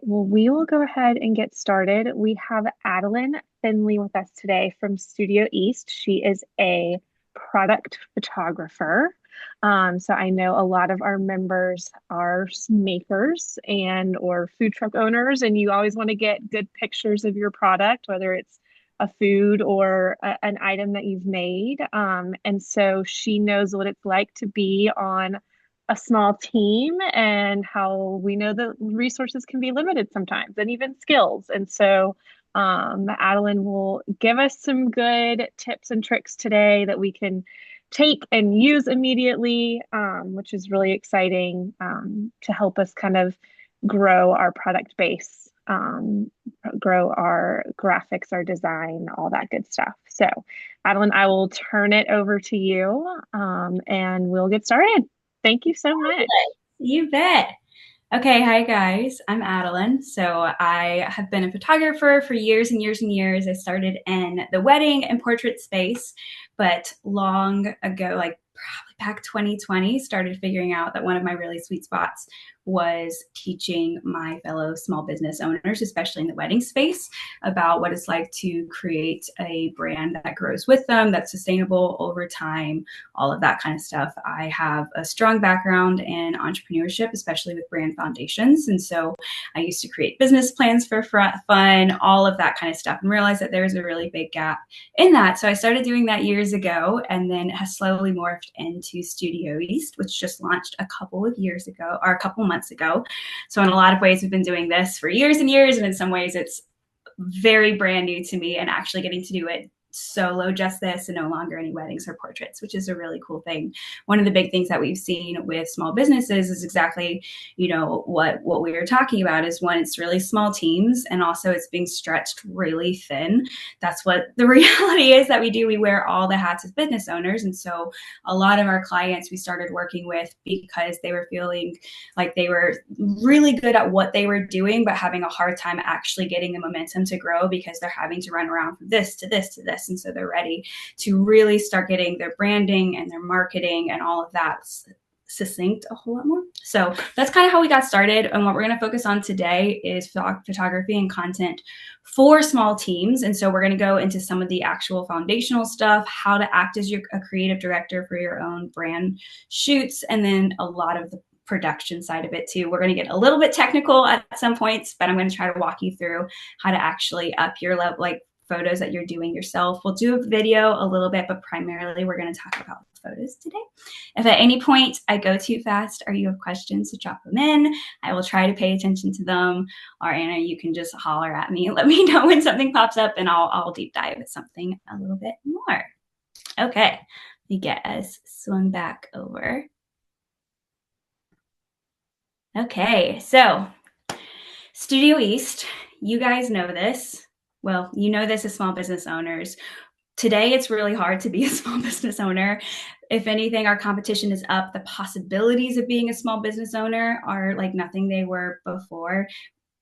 Well, we will go ahead and get started. We have Adeline Finley with us today from Studio East. She is a product photographer. So I know a lot of our members are makers and or food truck owners, and you always want to get good pictures of your product, whether it's a food or an item that you've made. And so she knows what it's like to be on a small team and how we know that resources can be limited sometimes and even skills. And so Adeline will give us some good tips and tricks today that we can take and use immediately, which is really exciting to help us kind of grow our product base, grow our graphics, our design, all that good stuff. So, Adeline, I will turn it over to you and we'll get started. Thank you so much. You bet. Okay, hi guys. I'm Adeline. So I have been a photographer for years and years and years. I started in the wedding and portrait space, but long ago, like probably back 2020, started figuring out that one of my really sweet spots was teaching my fellow small business owners, especially in the wedding space, about what it's like to create a brand that grows with them, that's sustainable over time, all of that kind of stuff. I have a strong background in entrepreneurship, especially with brand foundations. And so I used to create business plans for fun, all of that kind of stuff, and realized that there's a really big gap in that. So I started doing that years ago, and then it has slowly morphed into Studio East, which just launched a couple of years ago, or a couple months ago. So in a lot of ways, we've been doing this for years and years, and in some ways it's very brand new to me, and actually getting to do it solo, just this, and no longer any weddings or portraits, which is a really cool thing. One of the big things that we've seen with small businesses is exactly, what we were talking about is, one, it's really small teams, and also it's being stretched really thin. That's what the reality is that we do. We wear all the hats as business owners. And so a lot of our clients we started working with because they were feeling like they were really good at what they were doing, but having a hard time actually getting the momentum to grow because they're having to run around from this to this to this. And so they're ready to really start getting their branding and their marketing and all of that succinct a whole lot more. So that's kind of how we got started. And what we're going to focus on today is photography and content for small teams. And so we're going to go into some of the actual foundational stuff, how to act as a creative director for your own brand shoots, and then a lot of the production side of it too. We're going to get a little bit technical at some points, but I'm going to try to walk you through how to actually up your level, like photos that you're doing yourself. We'll do a video a little bit, but primarily we're going to talk about photos today. If at any point I go too fast or you have questions, to drop them in. I will try to pay attention to them. Or Anna, you can just holler at me and let me know when something pops up, and I'll deep dive at something a little bit more. Okay, let me get us swung back over. Okay, so Studio East, you guys know this. Well, you know this as small business owners. Today, it's really hard to be a small business owner. If anything, our competition is up. The possibilities of being a small business owner are like nothing they were before.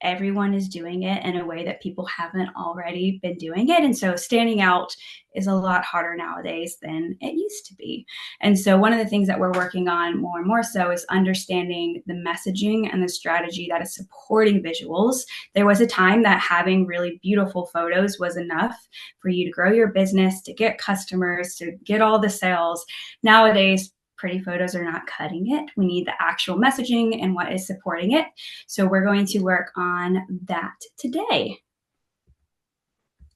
Everyone is doing it in a way that people haven't already been doing it. And so standing out is a lot harder nowadays than it used to be. And so one of the things that we're working on more and more so is understanding the messaging and the strategy that is supporting visuals. There was a time that having really beautiful photos was enough for you to grow your business, to get customers, to get all the sales. Nowadays, pretty photos are not cutting it. We need the actual messaging and what is supporting it. So we're going to work on that today.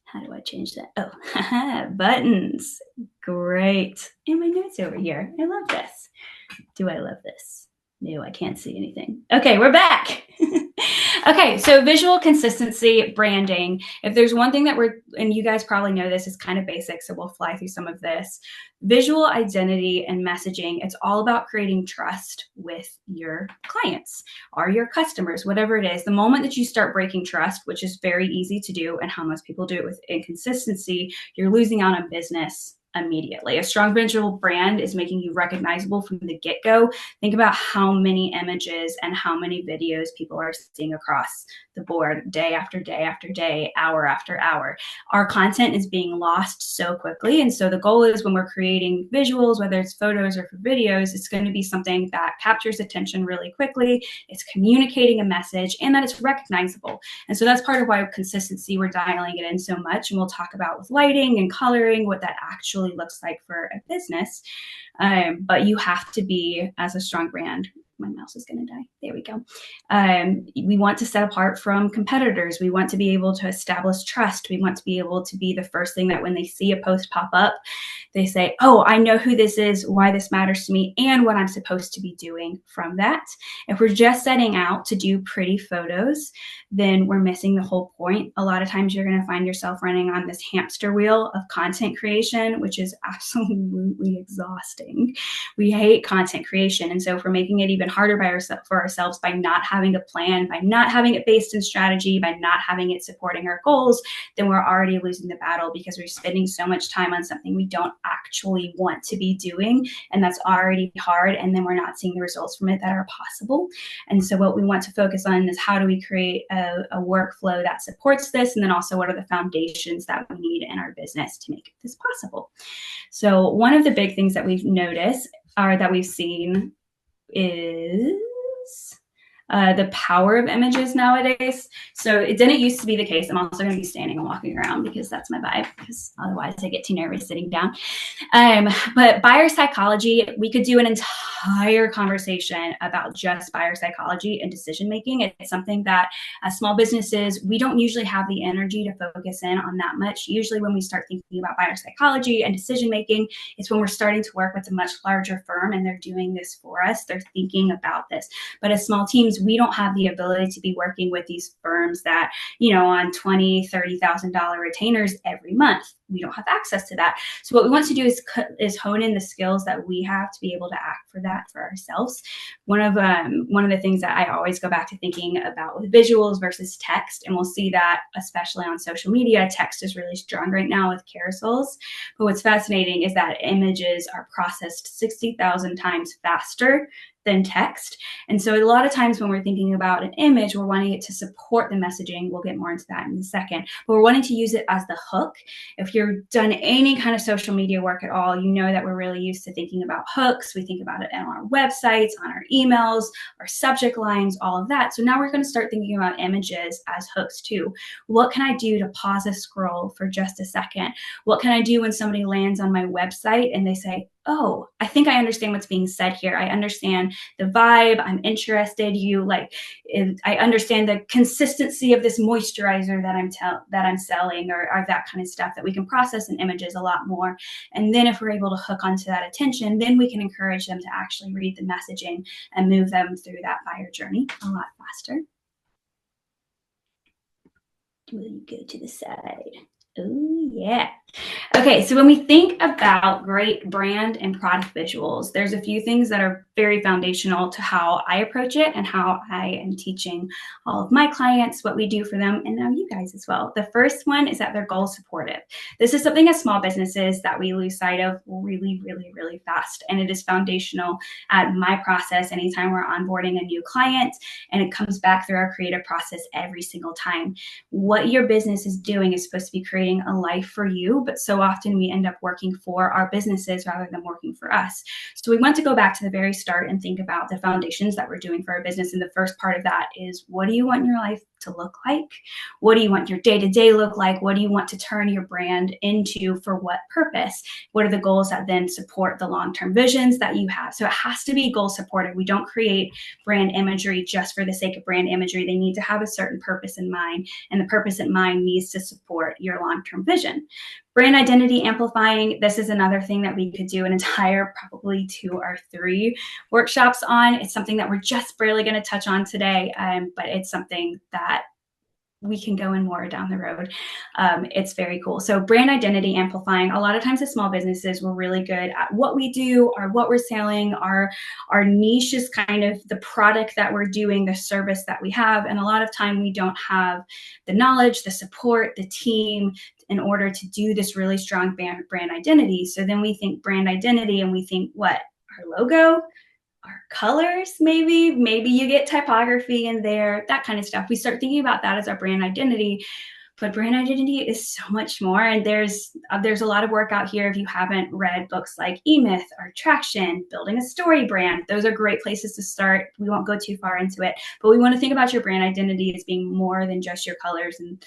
How do I change that? Oh, buttons. Great. And my notes over here. I love this. Do I love this? No, I can't see anything. Okay, we're back. Okay, so visual consistency, branding. If there's one thing that and you guys probably know this, is kind of basic, so we'll fly through some of this. Visual identity and messaging, it's all about creating trust with your clients or your customers, whatever it is. The moment that you start breaking trust, which is very easy to do, and how most people do it with inconsistency, you're losing out on business immediately. A strong visual brand is making you recognizable from the get-go. Think about how many images and how many videos people are seeing across the board day after day after day, hour after hour. Our content is being lost so quickly. And so the goal is when we're creating visuals, whether it's photos or for videos, it's going to be something that captures attention really quickly. It's communicating a message and that it's recognizable. And so that's part of why consistency, we're dialing it in so much. And we'll talk about with lighting and coloring, what that actually looks like for a business. But you have to be, as a strong brand, my mouse is going to die. There we go. We want to set apart from competitors. We want to be able to establish trust. We want to be able to be the first thing that when they see a post pop up, they say, oh, I know who this is, why this matters to me, and what I'm supposed to be doing from that. If we're just setting out to do pretty photos, then we're missing the whole point. A lot of times you're going to find yourself running on this hamster wheel of content creation, which is absolutely exhausting. We hate content creation. And so if we're making it even harder for ourselves by not having a plan, by not having it based in strategy, by not having it supporting our goals, then we're already losing the battle because we're spending so much time on something we don't actually want to be doing. And that's already hard. And then we're not seeing the results from it that are possible. And so what we want to focus on is how do we create a workflow that supports this? And then also what are the foundations that we need in our business to make this possible? So one of the big things that we've noticed or that we've seen is the power of images nowadays. So it didn't used to be the case. I'm also going to be standing and walking around because that's my vibe, because otherwise I get too nervous sitting down. But buyer psychology, we could do an entire conversation about just buyer psychology and decision making. It's something that as small businesses, we don't usually have the energy to focus in on that much. Usually when we start thinking about buyer psychology and decision making, it's when we're starting to work with a much larger firm and they're doing this for us. They're thinking about this. But as small teams, we don't have the ability to be working with these firms that, on $20,000, $30,000 retainers every month. We don't have access to that. So what we want to do is hone in the skills that we have to be able to act for that for ourselves. One of the things that I always go back to thinking about with visuals versus text, and we'll see that especially on social media, text is really strong right now with carousels. But what's fascinating is that images are processed 60,000 times faster than text. And so a lot of times when we're thinking about an image, we're wanting it to support the messaging. We'll get more into that in a second, but we're wanting to use it as the hook. If you've done any kind of social media work at all, you know that we're really used to thinking about hooks. We think about it on our websites, on our emails, our subject lines, all of that. So now we're going to start thinking about images as hooks too. What can I do to pause a scroll for just a second? What can I do when somebody lands on my website and they say, oh, I think I understand what's being said here. I understand the vibe. I'm interested. I understand the consistency of this moisturizer that I'm selling, or that kind of stuff that we can process in images a lot more. And then if we're able to hook onto that attention, then we can encourage them to actually read the messaging and move them through that buyer journey a lot faster. Will you go to the side? Oh, yeah. Okay, so when we think about great brand and product visuals, there's a few things that are very foundational to how I approach it and how I am teaching all of my clients what we do for them, and now you guys as well. The first one is that they're goal supportive. This is something as small businesses that we lose sight of really, really, really fast, and it is foundational at my process anytime we're onboarding a new client, and it comes back through our creative process every single time. What your business is doing is supposed to be creating a life for you, but so often we end up working for our businesses rather than working for us. So we want to go back to the very start and think about the foundations that we're doing for our business. And the first part of that is, what do you want your life to look like? What do you want your day-to-day look like? What do you want to turn your brand into? For what purpose? What are the goals that then support the long-term visions that you have? So it has to be goal supported. We don't create brand imagery just for the sake of brand imagery. They need to have a certain purpose in mind, and the purpose in mind needs to support your long-term vision. Brand identity amplifying, this is another thing that we could do an entire probably 2 or 3 workshops on. It's something that we're just barely going to touch on today, but it's something that we can go in more down the road. It's very cool. So brand identity amplifying. A lot of times as small businesses, we're really good at what we do or what we're selling. Our niche is kind of the product that we're doing, the service that we have. And a lot of time we don't have the knowledge, the support, the team in order to do this really strong brand identity. So then we think brand identity and we think what? Our logo, our colors, maybe you get typography in there, that kind of stuff. We start thinking about that as our brand identity. But brand identity is so much more. And there's a lot of work out here. If you haven't read books like E-Myth or Traction, Building a Story Brand, those are great places to start. We won't go too far into it, but we want to think about your brand identity as being more than just your colors and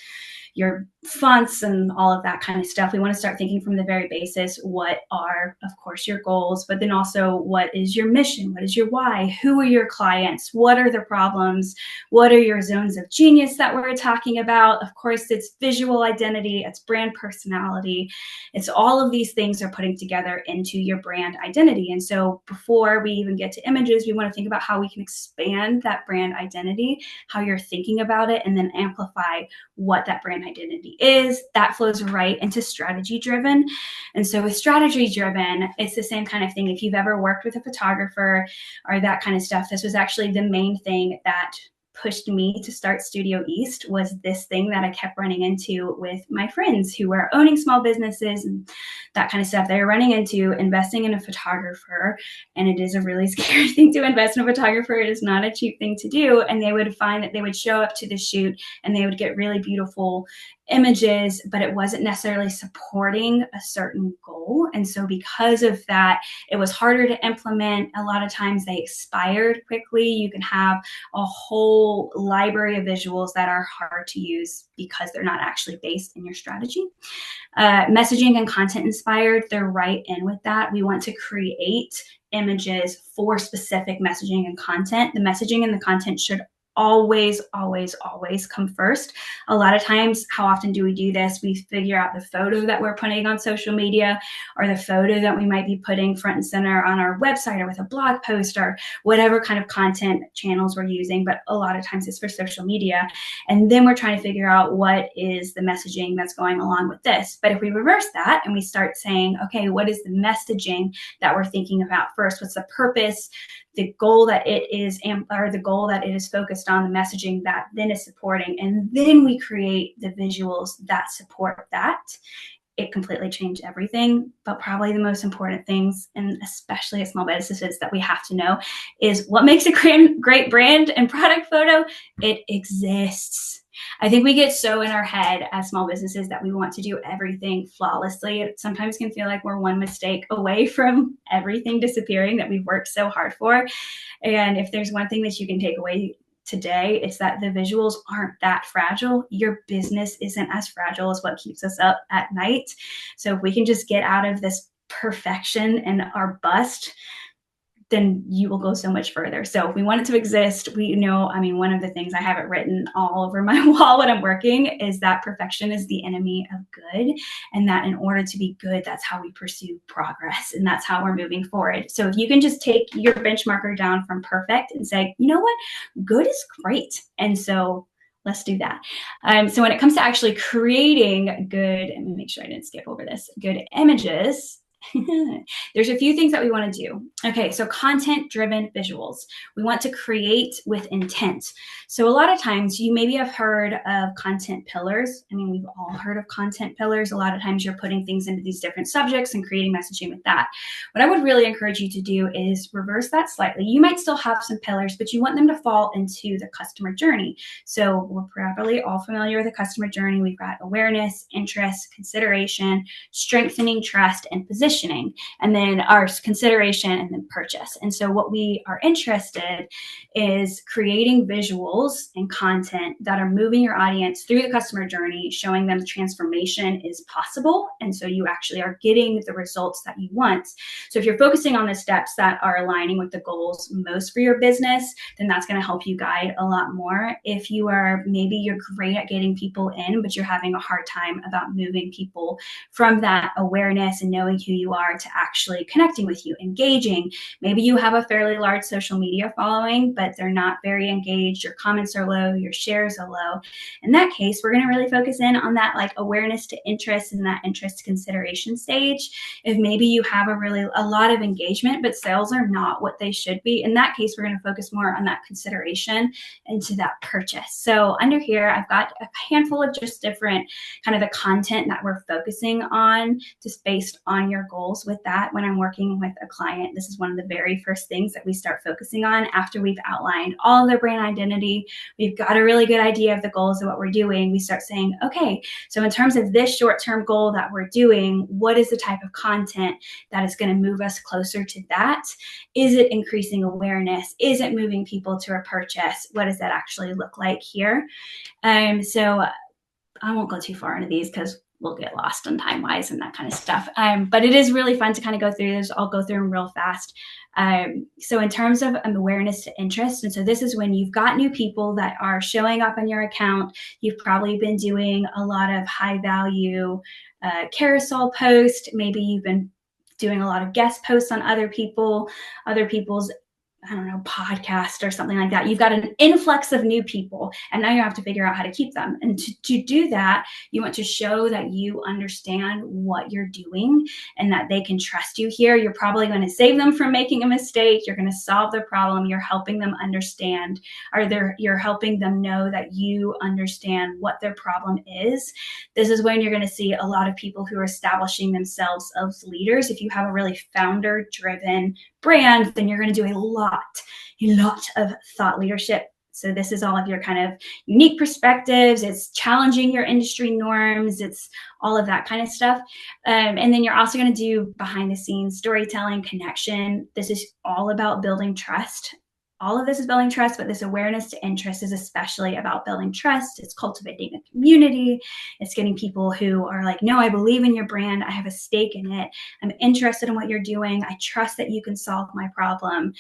your fonts and all of that kind of stuff. We want to start thinking from the very basis, what are, of course, your goals, but then also what is your mission? What is your why? Who are your clients? What are their problems? What are your zones of genius that we're talking about? Of course, it's visual identity, it's brand personality. It's all of these things are putting together into your brand identity. And so before we even get to images, we want to think about how we can expand that brand identity, how you're thinking about it, and then amplify what that brand identity is. That flows right into strategy driven. And so with strategy driven, it's the same kind of thing. If you've ever worked with a photographer or that kind of stuff, this was actually the main thing that pushed me to start Studio East, was this thing that I kept running into with my friends who were owning small businesses and that kind of stuff. They were running into investing in a photographer, and it is a really scary thing to invest in a photographer. It is not a cheap thing to do. And they would find that they would show up to the shoot and they would get really beautiful images, but it wasn't necessarily supporting a certain goal. And so because of that, it was harder to implement. A lot of times they expired quickly. You can have a whole library of visuals that are hard to use because they're not actually based in your strategy. Messaging and content inspired, they're right in with that. We want to create images for specific messaging and content. The messaging and the content should always come first. A lot of times, how often do we do this? We figure out the photo that we're putting on social media or the photo that we might be putting front and center on our website or with a blog post or whatever kind of content channels we're using. But a lot of times it's for social media. And then we're trying to figure out what is the messaging that's going along with this. But if we reverse that and we start saying, okay, what is the messaging that we're thinking about first? What's the purpose? The goal that it is, or the goal that it is focused on, the messaging that then is supporting, and then we create the visuals that support that. It completely changed everything. But probably the most important things, and especially at small businesses, that we have to know is what makes a great brand and product photo. It exists. I think we get so in our head as small businesses that we want to do everything flawlessly. It sometimes can feel like we're one mistake away from everything disappearing that we've worked so hard for. And if there's one thing that you can take away today, it's that the visuals aren't that fragile. Your business isn't as fragile as what keeps us up at night. So if we can just get out of this perfection and our bust, then you will go so much further. So if we want it to exist, we know, I mean, one of the things I have it written all over my wall when I'm working is that perfection is the enemy of good. And that in order to be good, that's how we pursue progress. And that's how we're moving forward. So if you can just take your benchmarker down from perfect and say, you know what, good is great. And so let's do that. So when it comes to actually creating good, and make sure I didn't skip over this, good images, there's a few things that we want to do. Okay, so content-driven visuals. We want to create with intent. So a lot of times you maybe have heard of content pillars. I mean, we've all heard of content pillars. A lot of times you're putting things into these different subjects and creating messaging with that. What I would really encourage you to do is reverse that slightly. You might still have some pillars, but you want them to fall into the customer journey. So we're probably all familiar with the customer journey. We've got awareness, interest, consideration, strengthening trust, and positioning. And then our consideration, and then purchase. And so what we are interested is creating visuals and content that are moving your audience through the customer journey, showing them transformation is possible. And so you actually are getting the results that you want. So if you're focusing on the steps that are aligning with the goals most for your business, then that's going to help you guide a lot more. If you are, maybe you're great at getting people in, but you're having a hard time about moving people from that awareness and knowing who you are to actually connecting with you, engaging. Maybe you have a fairly large social media following, but they're not very engaged. Your comments are low, your shares are low. In that case, we're going to really focus in on that like awareness to interest and that interest consideration stage. If maybe you have a lot of engagement, but sales are not what they should be, in that case, we're going to focus more on that consideration into that purchase. So under here, I've got a handful of just different kind of the content that we're focusing on just based on your goals with that. When I'm working with a client, this is one of the very first things that we start focusing on after we've outlined all of their brand identity. We've got a really good idea of the goals of what we're doing. We start saying, okay, so in terms of this short-term goal that we're doing, what is the type of content that is going to move us closer to that? Is it increasing awareness? Is it moving people to a purchase? What does that actually look like here? So I won't go too far into these because we'll get lost on time-wise and that kind of stuff. But it is really fun to kind of go through this. I'll go through them real fast. So in terms of awareness to interest, and so this is when you've got new people that are showing up on your account. You've probably been doing a lot of high-value carousel posts. Maybe you've been doing a lot of guest posts on other people's I don't know, podcast or something like that. You've got an influx of new people, and now you have to figure out how to keep them. And to do that, you want to show that you understand what you're doing and that they can trust you here. You're probably going to save them from making a mistake. You're going to solve their problem. You're helping them understand, you're helping them know that you understand what their problem is. This is when you're going to see a lot of people who are establishing themselves as leaders. If you have a really founder-driven brand, then you're going to do a lot of thought leadership. So this is all of your kind of unique perspectives. It's challenging your industry norms. It's all of that kind of stuff. And then you're also going to do behind the scenes storytelling, connection. This is all about building trust. All of this is building trust, but this awareness to interest is especially about building trust. It's cultivating a community. It's getting people who are like, no, I believe in your brand. I have a stake in it. I'm interested in what you're doing. I trust that you can solve my problem.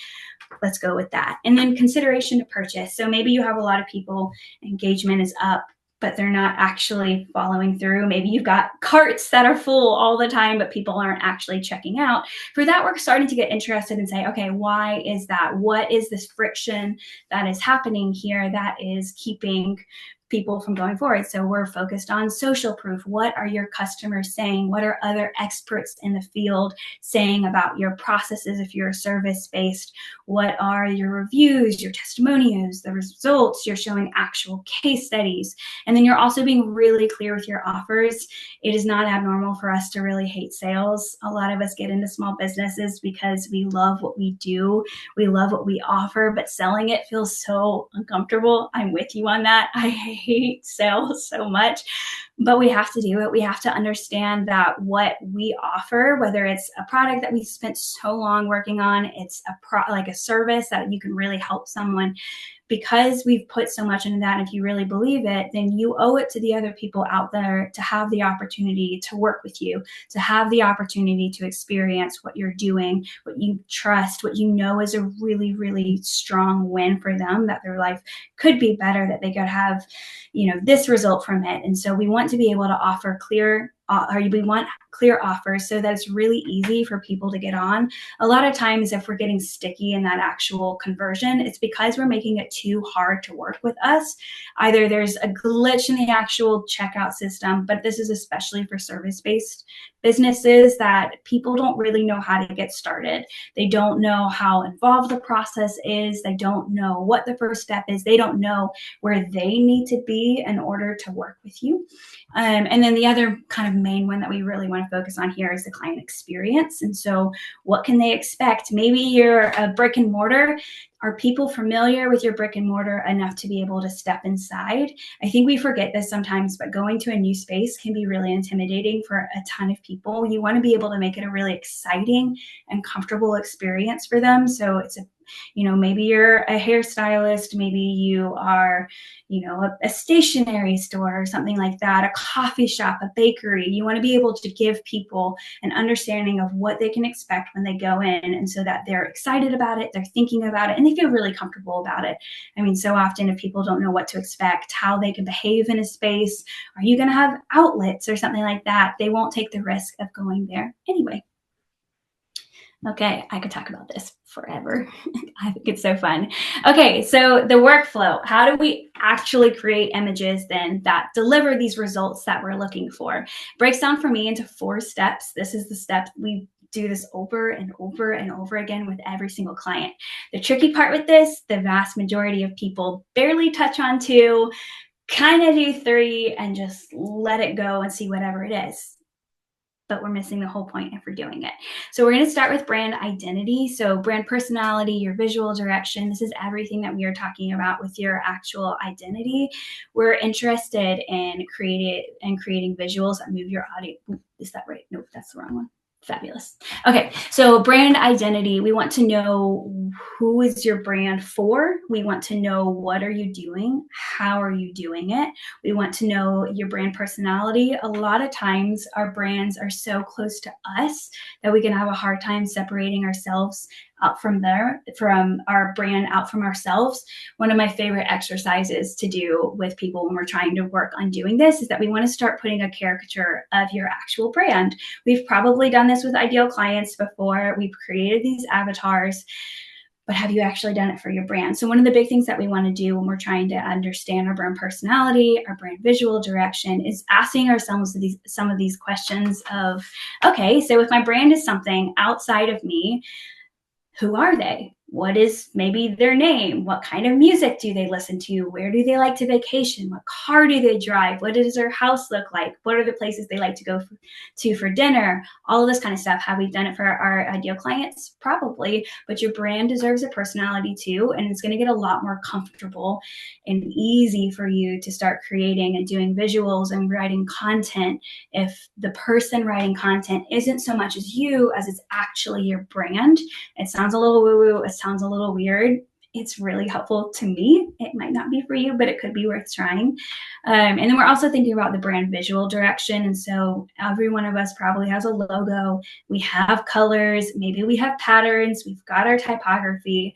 Let's go with that. And then consideration to purchase. So maybe you have a lot of people, engagement is up, but they're not actually following through. Maybe you've got carts that are full all the time, but people aren't actually checking out. For that, we're starting to get interested and say, okay, why is that? What is this friction that is happening here that is keeping people from going forward? So we're focused on social proof. What are your customers saying? What are other experts in the field saying about your processes if you're service-based? What are your reviews, your testimonials, the results? You're showing actual case studies. And then you're also being really clear with your offers. It is not abnormal for us to really hate sales. A lot of us get into small businesses because we love what we do. We love what we offer, but selling it feels so uncomfortable. I'm with you on that. I hate sales so much, but we have to do it. We have to understand that what we offer, whether it's a product that we spent so long working on, it's like a service that you can really help someone, because we've put so much into that. And if you really believe it, then you owe it to the other people out there to have the opportunity to work with you, to have the opportunity to experience what you're doing, what you trust, what you know is a really, really strong win for them, that their life could be better, that they could have, this result from it. And so we want to be able to offer we want clear offers so that it's really easy for people to get on. A lot of times, if we're getting sticky in that actual conversion, it's because we're making it too hard to work with us. Either there's a glitch in the actual checkout system, but this is especially for service-based businesses, that people don't really know how to get started. They don't know how involved the process is. They don't know what the first step is. They don't know where they need to be in order to work with you. And then the other kind of main one that we really want to focus on here is the client experience. And so what can they expect? Maybe you're a brick and mortar. Are people familiar with your brick and mortar enough to be able to step inside? I think we forget this sometimes, but going to a new space can be really intimidating for a ton of people. You want to be able to make it a really exciting and comfortable experience for them. So it's maybe you're a hairstylist, maybe you are, a stationery store or something like that, a coffee shop, a bakery. You want to be able to give people an understanding of what they can expect when they go in, and so that they're excited about it, they're thinking about it, and they feel really comfortable about it. I mean, so often if people don't know what to expect, how they can behave in a space, are you going to have outlets or something like that, they won't take the risk of going there anyway. Okay, I could talk about this forever. I think it's so fun. Okay, so the workflow. How do we actually create images then that deliver these results that we're looking for? It breaks down for me into 4 steps. This is the step we do this over and over and over again with every single client. The tricky part with this, the vast majority of people barely touch on 2, kind of do 3, and just let it go and see whatever it is. But we're missing the whole point if we're doing it. So we're going to start with brand identity. So brand personality, your visual direction. This is everything that we are talking about with your actual identity. We're interested in creating visuals that move your audience. Is that right? Nope, that's the wrong one. Fabulous. Okay, so brand identity, we want to know who is your brand for. We want to know what are you doing? How are you doing it? We want to know your brand personality. A lot of times our brands are so close to us that we can have a hard time separating ourselves out from our brand out from ourselves. One of my favorite exercises to do with people when we're trying to work on doing this is that we want to start putting a caricature of your actual brand. We've probably done this with ideal clients before. We've created these avatars, but have you actually done it for your brand? So one of the big things that we want to do when we're trying to understand our brand personality, our brand visual direction, is asking ourselves some of these questions of, okay, so if my brand is something outside of me, who are they? What is maybe their name? What kind of music do they listen to? Where do they like to vacation? What car do they drive? What does their house look like? What are the places they like to go to for dinner? All of this kind of stuff. Have we done it for our ideal clients? Probably, but your brand deserves a personality too, and it's going to get a lot more comfortable and easy for you to start creating and doing visuals and writing content if the person writing content isn't so much as you as it's actually your brand. It sounds a little woo-woo. It sounds a little weird. It's really helpful to me. It might not be for you, but it could be worth trying. And then we're also thinking about the brand visual direction. And so every one of us probably has a logo. We have colors. Maybe we have patterns. We've got our typography.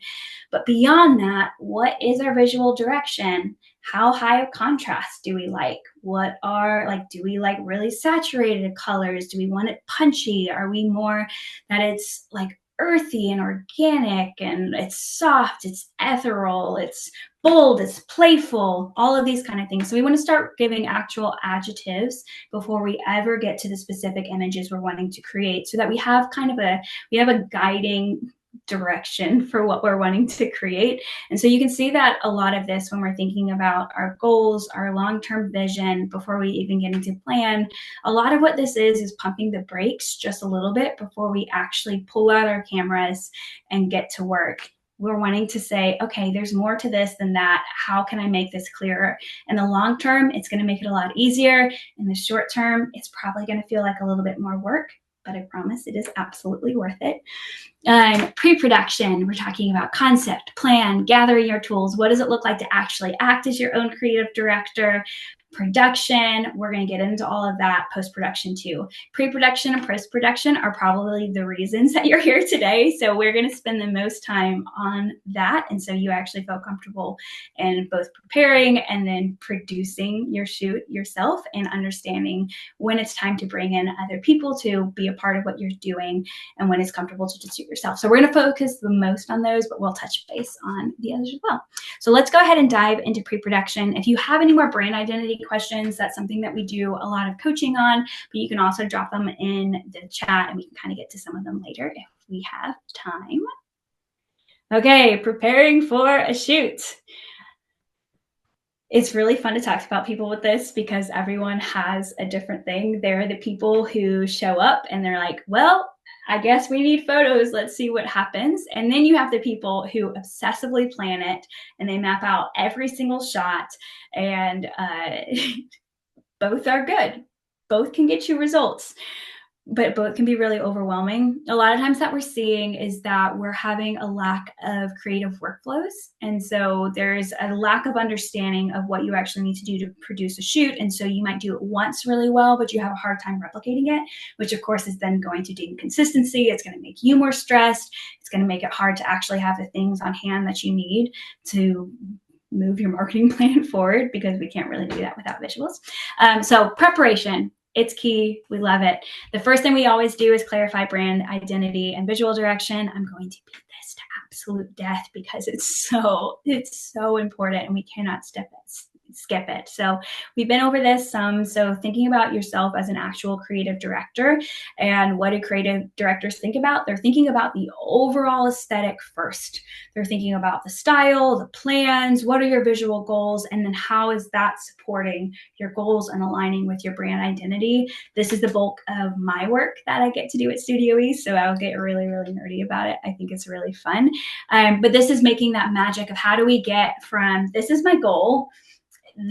But beyond that, what is our visual direction? How high of contrast do we like? Do we like really saturated colors? Do we want it punchy? Are we more that it's like earthy and organic and it's soft, it's ethereal, it's bold, it's playful, all of these kind of things. So we want to start giving actual adjectives before we ever get to the specific images we're wanting to create, so that we have a guiding direction for what we're wanting to create. And so you can see that a lot of this when we're thinking about our goals, our long-term vision, before we even get into plan, a lot of what this is pumping the brakes just a little bit before we actually pull out our cameras and get to work. We're wanting to say, okay, there's more to this than that. How can I make this clearer? In the long term, it's going to make it a lot easier. In the short term, it's probably going to feel like a little bit more work, but I promise it is absolutely worth it. Pre-production, we're talking about concept, plan, gathering your tools. What does it look like to actually act as your own creative director? Production, we're going to get into all of that. Post-production too. Pre-production and post-production are probably the reasons that you're here today. So we're going to spend the most time on that. And so you actually feel comfortable in both preparing and then producing your shoot yourself, and understanding when it's time to bring in other people to be a part of what you're doing and when it's comfortable to just do it yourself. So we're going to focus the most on those, but we'll touch base on the others as well. So let's go ahead and dive into pre-production. If you have any more brand identity questions, that's something that we do a lot of coaching on, but you can also drop them in the chat and we can kind of get to some of them later if we have time. Okay, preparing for a shoot. It's really fun to talk about people with this because everyone has a different thing. There are the people who show up and they're like, well, I guess we need photos. Let's see what happens. And then you have the people who obsessively plan it and they map out every single shot, and both are good. Both can get you results, but both can be really overwhelming. A lot of times that we're seeing is that we're having a lack of creative workflows. And so there's a lack of understanding of what you actually need to do to produce a shoot. And so you might do it once really well, but you have a hard time replicating it, which of course is then going to do inconsistency. It's going to make you more stressed. It's going to make it hard to actually have the things on hand that you need to move your marketing plan forward, because we can't really do that without visuals. So preparation. It's key. We love it. The first thing we always do is clarify brand identity and visual direction. I'm going to beat this to absolute death because it's so important and we cannot skip it. So we've been over this some. So thinking about yourself as an actual creative director, and what do creative directors think about? They're thinking about the overall aesthetic first. They're thinking about the style, the plans, what are your visual goals, and then how is that supporting your goals and aligning with your brand identity. This is the bulk of my work that I get to do at Studio East, so I'll get really, really nerdy about it. I think it's really fun. But this is making that magic of how do we get from this is my goal,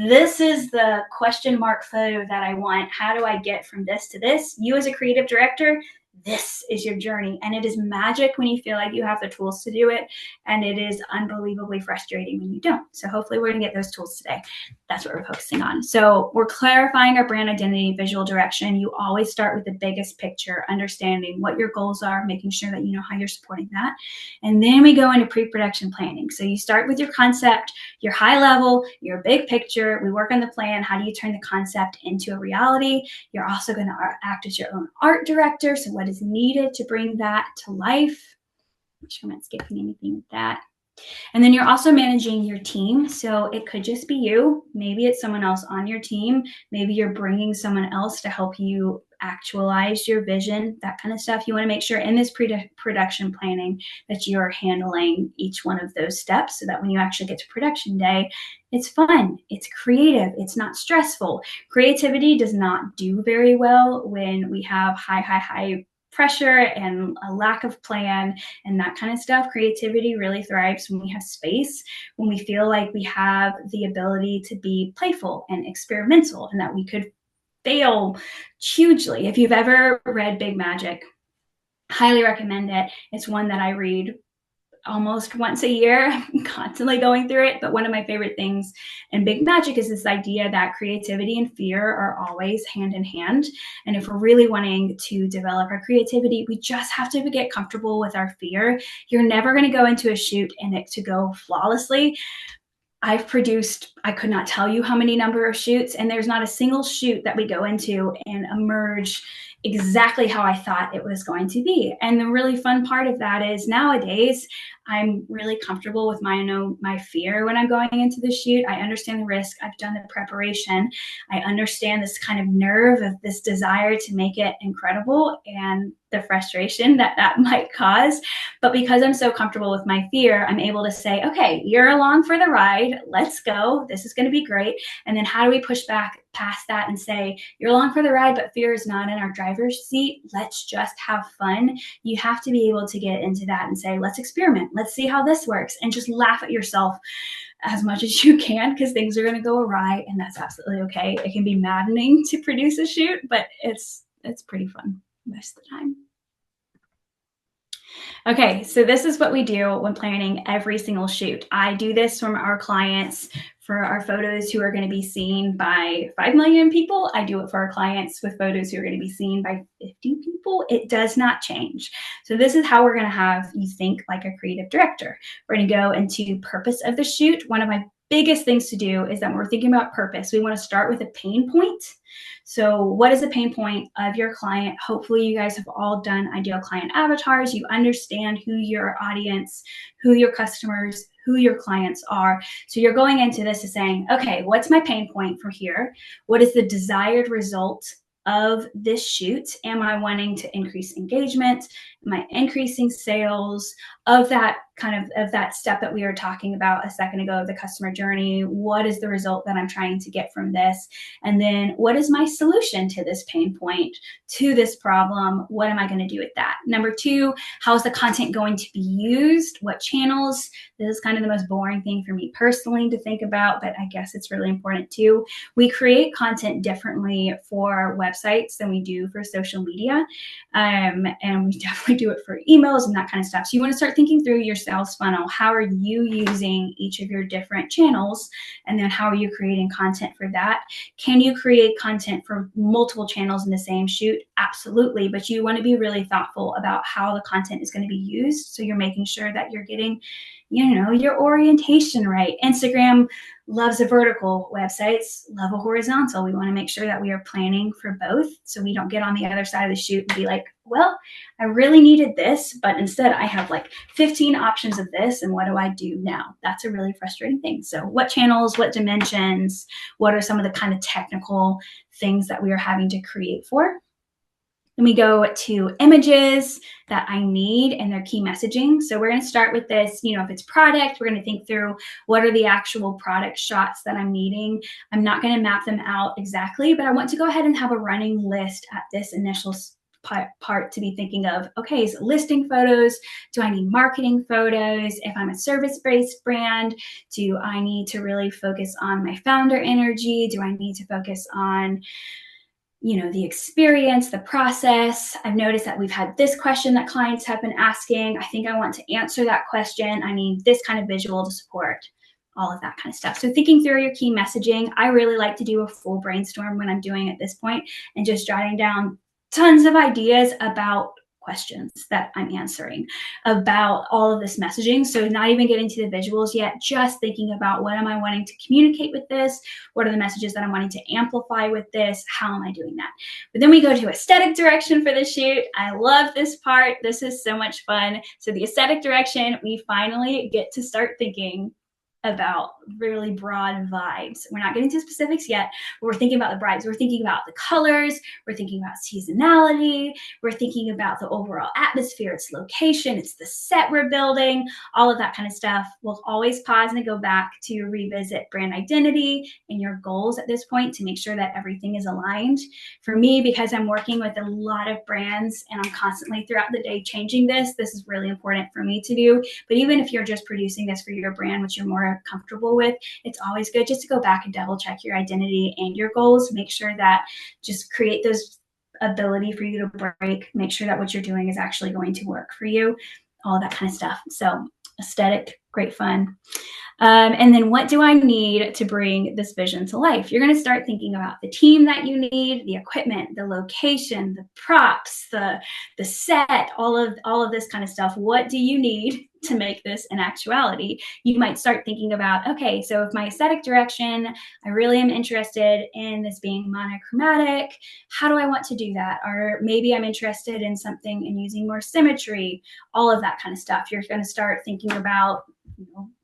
this is the question mark photo that I want, how do I get from this to this? You as a creative director, this is your journey. And it is magic when you feel like you have the tools to do it. And it is unbelievably frustrating when you don't. So hopefully we're going to get those tools today. That's what we're focusing on. So we're clarifying our brand identity, visual direction. You always start with the biggest picture, understanding what your goals are, making sure that you know how you're supporting that. And then we go into pre-production planning. So you start with your concept, your high level, your big picture. We work on the plan. How do you turn the concept into a reality? You're also going to act as your own art director. So what is needed to bring that to life? Make sure I'm not skipping anything with that. And then you're also managing your team. So it could just be you. Maybe it's someone else on your team. Maybe you're bringing someone else to help you actualize your vision, that kind of stuff. You want to make sure in this pre-production planning that you're handling each one of those steps so that when you actually get to production day, it's fun, it's creative, it's not stressful. Creativity does not do very well when we have high pressure and a lack of plan and that kind of stuff. Creativity really thrives when we have space, when we feel like we have the ability to be playful and experimental and that we could fail hugely. If you've ever read Big Magic, highly recommend it. It's one that I read almost once a year. I'm constantly going through it. But one of my favorite things in Big Magic is this idea that creativity and fear are always hand in hand. And if we're really wanting to develop our creativity, we just have to get comfortable with our fear. You're never going to go into a shoot and it to go flawlessly. I've produced, I could not tell you how many number of shoots, and there's not a single shoot that we go into and emerge exactly how I thought it was going to be. And the really fun part of that is nowadays, I'm really comfortable with my fear when I'm going into the shoot. I understand the risk. I've done the preparation. I understand this kind of nerve of this desire to make it incredible and the frustration that might cause. But because I'm so comfortable with my fear, I'm able to say, okay, you're along for the ride. Let's go. This is going to be great. And then how do we push back past that and say, you're along for the ride, but fear is not in our driver's seat. Let's just have fun. You have to be able to get into that and say, let's experiment. Let's see how this works, and just laugh at yourself as much as you can, because things are going to go awry, and that's absolutely okay. It can be maddening to produce a shoot, but it's pretty fun most of the time. Okay, so this is what we do when planning every single shoot. I do this from our clients for our photos who are going to be seen by 5 million people. I do it for our clients with photos who are going to be seen by 50 people. It does not change. So this is how we're going to have you think like a creative director. We're going to go into purpose of the shoot. One of my biggest things to do is that when we're thinking about purpose, we want to start with a pain point. So what is the pain point of your client? Hopefully you guys have all done ideal client avatars. You understand who your audience, who your customers, who your clients are. So you're going into this as saying, okay, what's my pain point for here? What is the desired result of this shoot? Am I wanting to increase engagement? Am I increasing sales? Of that of that step that we were talking about a second ago of the customer journey, what is the result that I'm trying to get from this? And then what is my solution to this pain point, to this problem? What am I going to do with that? Number 2, how is the content going to be used? What channels? This is kind of the most boring thing for me personally to think about, but I guess it's really important too. We create content differently for websites than we do for social media. And we definitely do it for emails and that kind of stuff. So you want to start thinking through your sales funnel. How are you using each of your different channels? And then how are you creating content for that? Can you create content for multiple channels in the same shoot? Absolutely. But you want to be really thoughtful about how the content is going to be used. So you're making sure that you're getting your orientation right. Instagram loves a vertical, websites love a horizontal. We want to make sure that we are planning for both so we don't get on the other side of the shoot and be like, well, I really needed this, but instead I have like 15 options of this, and what do I do now? That's a really frustrating thing. So what channels, what dimensions, what are some of the kind of technical things that we are having to create for? Then we go to images that I need and their key messaging. So we're going to start with this, if it's product, we're going to think through what are the actual product shots that I'm needing. I'm not going to map them out exactly, but I want to go ahead and have a running list at this initial part to be thinking of, okay, so listing photos, do I need marketing photos? If I'm a service-based brand, do I need to really focus on my founder energy? Do I need to focus on the experience, the process? I've noticed that we've had this question that clients have been asking. I think I want to answer that question. I need this kind of visual to support all of that kind of stuff. So thinking through your key messaging, I really like to do a full brainstorm when I'm doing it at this point and just jotting down tons of ideas about questions that I'm answering, about all of this messaging. So not even getting to the visuals yet, just thinking about what am I wanting to communicate with this? What are the messages that I'm wanting to amplify with this? How am I doing that? But then we go to aesthetic direction for the shoot. I love this part. This is so much fun. So the aesthetic direction, we finally get to start thinking about really broad vibes. We're not getting to specifics yet, but we're thinking about the vibes. We're thinking about the colors. We're thinking about seasonality. We're thinking about the overall atmosphere, its location, it's the set we're building, all of that kind of stuff. We'll always pause and go back to revisit brand identity and your goals at this point to make sure that everything is aligned. For me, because I'm working with a lot of brands and I'm constantly throughout the day changing this is really important for me to do. But even if you're just producing this for your brand, which you're more comfortable with, it's always good just to go back and double check your identity and your goals. Make sure that just create those ability for you to break, make sure that what you're doing is actually going to work for you, all that kind of stuff. So aesthetic, great fun. And then what do I need to bring this vision to life? You're going to start thinking about the team that you need, the equipment, the location, the props, the set, all of this kind of stuff. What do you need to make this an actuality? You might start thinking about, okay, so if my aesthetic direction, I really am interested in this being monochromatic, how do I want to do that? Or maybe I'm interested in something and using more symmetry, all of that kind of stuff. You're going to start thinking about,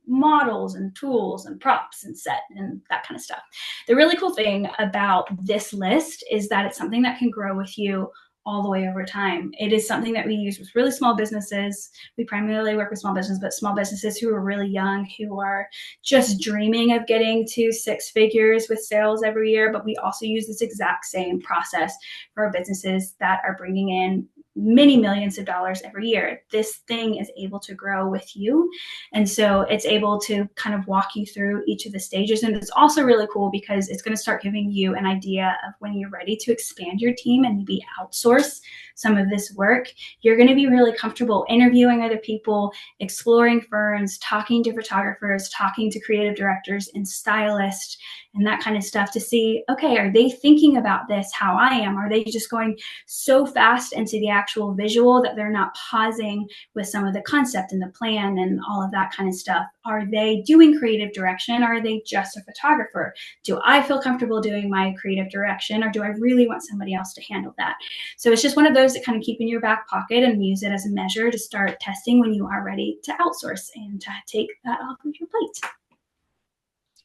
models and tools and props and set and that kind of stuff. The really cool thing about this list is that it's something that can grow with you all the way over time. It is something that we use with really small businesses. We primarily work with small businesses, but small businesses who are really young, who are just dreaming of getting to 6 figures with sales every year. But we also use this exact same process for our businesses that are bringing in many millions of dollars every year. This thing is able to grow with you. And so it's able to kind of walk you through each of the stages. And it's also really cool because it's going to start giving you an idea of when you're ready to expand your team and maybe outsource some of this work. You're going to be really comfortable interviewing other people, exploring firms, talking to photographers, talking to creative directors and stylists and that kind of stuff to see, okay, are they thinking about this how I am? Are they just going so fast into the actual visual that they're not pausing with some of the concept and the plan and all of that kind of stuff? Are they doing creative direction? Or are they just a photographer? Do I feel comfortable doing my creative direction, or do I really want somebody else to handle that? So it's just one of those that kind of keep in your back pocket and use it as a measure to start testing when you are ready to outsource and to take that off of your plate.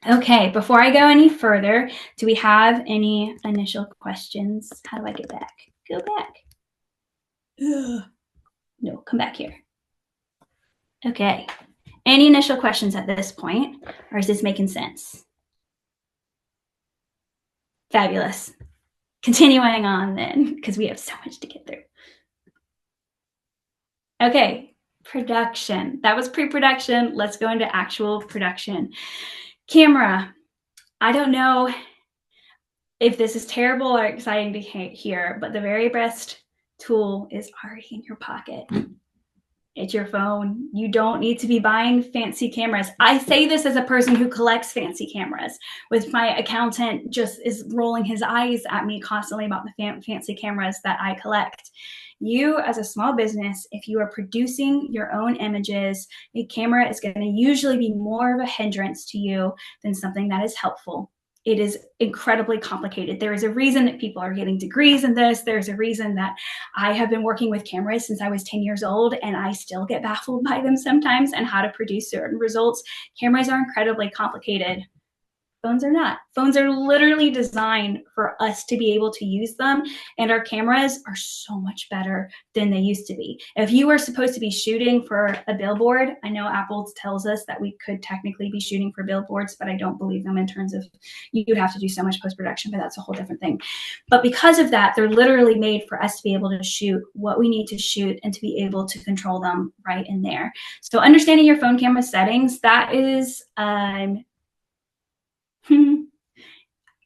Okay, before I go any further, do we have any initial questions? How do I get back? Go back. Ugh. No, come back here. Okay. Any initial questions at this point, or is this making sense? Fabulous. Continuing on then, because we have so much to get through. Okay, production. That was pre-production. Let's go into actual production. Camera. I don't know if this is terrible or exciting to hear, but the very best tool is already in your pocket. It's your phone. You don't need to be buying fancy cameras. I say this as a person who collects fancy cameras. With my accountant just is rolling his eyes at me constantly about the fancy cameras that I collect. You as a small business, if you are producing your own images, a camera is going to usually be more of a hindrance to you than something that is helpful. It is incredibly complicated. There is a reason that people are getting degrees in this. There's a reason that I have been working with cameras since I was 10 years old, and I still get baffled by them sometimes and how to produce certain results. Cameras are incredibly complicated. Phones are not. Phones are literally designed for us to be able to use them, and our cameras are so much better than they used to be. If you were supposed to be shooting for a billboard, I know Apple tells us that we could technically be shooting for billboards, but I don't believe them in terms of you'd have to do so much post-production, but that's a whole different thing. But because of that, they're literally made for us to be able to shoot what we need to shoot and to be able to control them right in there. So understanding your phone camera settings, that is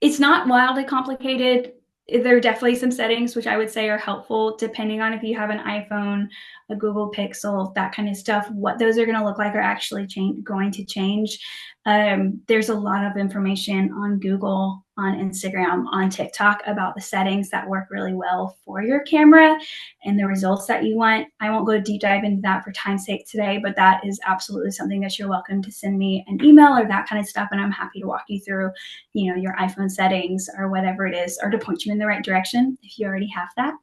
it's not wildly complicated. There are definitely some settings which I would say are helpful depending on if you have an iPhone, a Google Pixel, that kind of stuff. What those are going to look like are actually going to change. There's a lot of information on Google, on Instagram, on TikTok about the settings that work really well for your camera and the results that you want. I won't go deep dive into that for time's sake today, but that is absolutely something that you're welcome to send me an email or that kind of stuff, and I'm happy to walk you through, your iPhone settings or whatever it is, or to point you in the right direction if you already have that.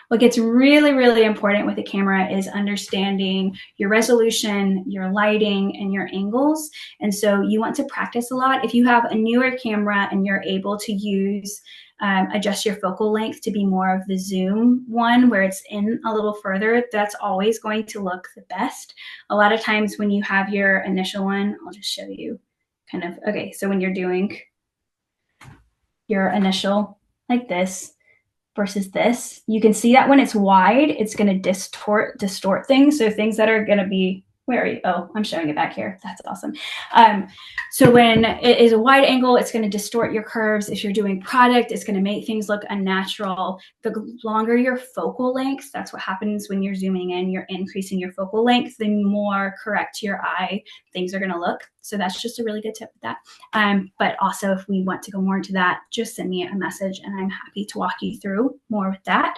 What gets really, really important with a camera is understanding your resolution, your lighting, and your angles. And so you want to practice a lot. If you have a newer camera and you're able to use adjust your focal length to be more of the zoom one where it's in a little further, that's always going to look the best. A lot of times when you have your initial one, I'll just show you kind of, okay, so when you're doing your initial like this, versus this, you can see that when it's wide, it's going to distort things. So things that are going to be, where are you? Oh, I'm showing it back here. That's awesome. So when it is a wide angle, it's going to distort your curves. If you're doing product, it's going to make things look unnatural. The longer your focal length, that's what happens when you're zooming in, you're increasing your focal length, the more correct to your eye things are going to look. So that's just a really good tip with that. But also if we want to go more into that, just send me a message and I'm happy to walk you through more with that.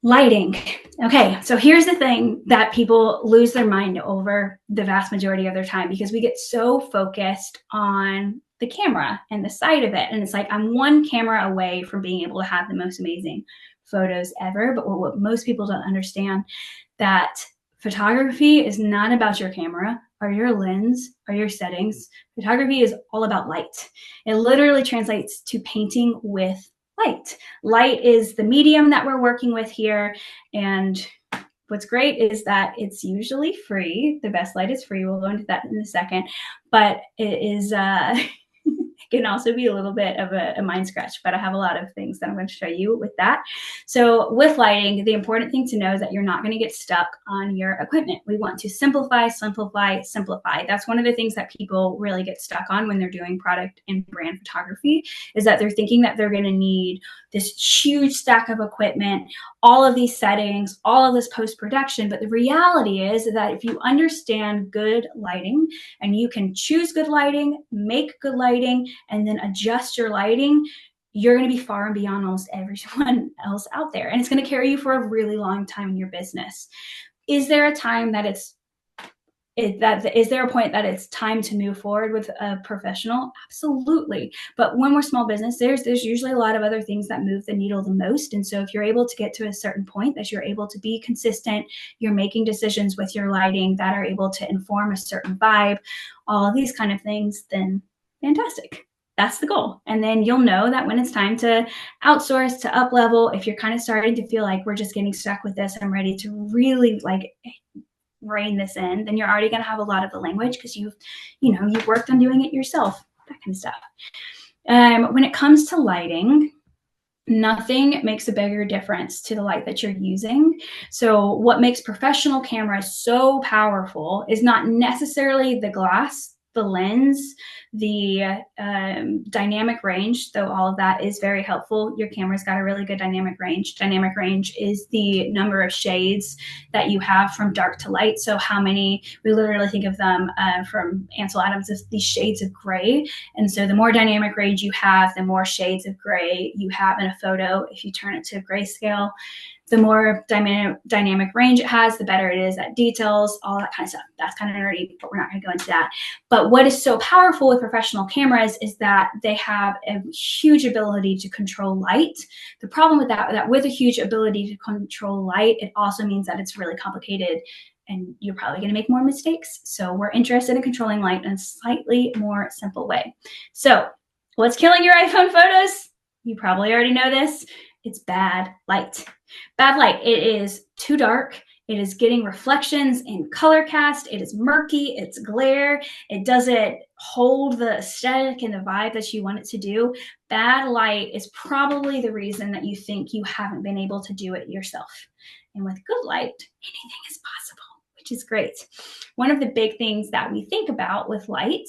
Lighting. Okay, so here's the thing that people lose their mind over the vast majority of their time, because we get so focused on the camera and the side of it. And it's like, I'm one camera away from being able to have the most amazing photos ever. But what most people don't understand, that photography is not about your camera or your lens or your settings. Photography is all about light. It literally translates to painting with light. Light is the medium that we're working with here. And what's great is that it's usually free. The best light is free. We'll go into that in a second. But it is it can also be a little bit of a mind scratch, but I have a lot of things that I'm going to show you with that. So with lighting, the important thing to know is that you're not going to get stuck on your equipment. We want to simplify, simplify, simplify. That's one of the things that people really get stuck on when they're doing product and brand photography, is that they're thinking that they're going to need this huge stack of equipment, all of these settings, all of this post-production. But the reality is that if you understand good lighting and you can choose good lighting, make good lighting, and then adjust your lighting, you're going to be far and beyond almost everyone else out there. And it's going to carry you for a really long time in your business. Is there a time that is there a point that it's time to move forward with a professional? Absolutely. But when we're small business, there's usually a lot of other things that move the needle the most. And so if you're able to get to a certain point that you're able to be consistent, you're making decisions with your lighting that are able to inform a certain vibe, all of these kind of things, then fantastic. That's the goal. And then you'll know that when it's time to outsource, to up level, if you're kind of starting to feel like we're just getting stuck with this, I'm ready to really rein this in, then you're already going to have a lot of the language because you've worked on doing it yourself, that kind of stuff. When it comes to lighting, nothing makes a bigger difference to the light that you're using. So what makes professional cameras so powerful is not necessarily the glass the lens, the dynamic range, though all of that is very helpful. Your camera's got a really good dynamic range. Dynamic range is the number of shades that you have from dark to light. So how many, we literally think of them from Ansel Adams as these shades of gray. And so the more dynamic range you have, the more shades of gray you have in a photo. If you turn it to grayscale, the more dynamic range it has, the better it is at details, all that kind of stuff. That's kind of nerdy, but we're not going to go into that. But what is so powerful with professional cameras is that they have a huge ability to control light. The problem with that with a huge ability to control light, it also means that it's really complicated and you're probably going to make more mistakes. So we're interested in controlling light in a slightly more simple way. So what's killing your iPhone photos? You probably already know this. It's bad light. Bad light. It is too dark. It is getting reflections in color cast. It is murky. It's glare. It doesn't hold the aesthetic and the vibe that you want it to do. Bad light is probably the reason that you think you haven't been able to do it yourself. And with good light, anything is possible, which is great. One of the big things that we think about with light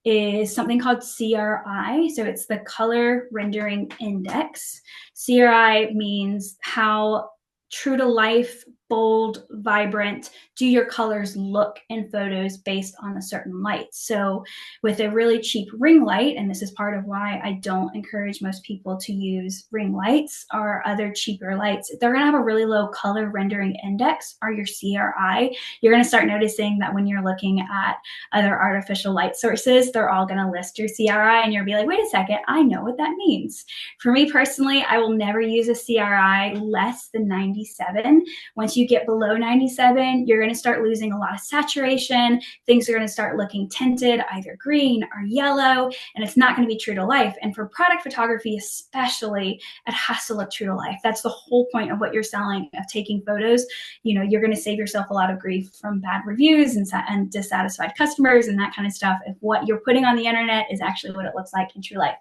is something called CRI. So it's the color rendering index. CRI means how true to life, bold, vibrant do your colors look in photos based on a certain light. So with a really cheap ring light, and this is part of why I don't encourage most people to use ring lights or other cheaper lights, they're going to have a really low color rendering index, or your CRI. You're going to start noticing that when you're looking at other artificial light sources, they're all going to list your CRI, and you'll be like, wait a second, I know what that means. For me personally, I will never use a CRI less than 97. Once you get below 97, you're going to start losing a lot of saturation. Things are going to start looking tinted, either green or yellow, and it's not going to be true to life. And for product photography especially, it has to look true to life. That's the whole point of what you're selling, of taking photos. You know, you're going to save yourself a lot of grief from bad reviews and dissatisfied customers and that kind of stuff if what you're putting on the internet is actually what it looks like in true life.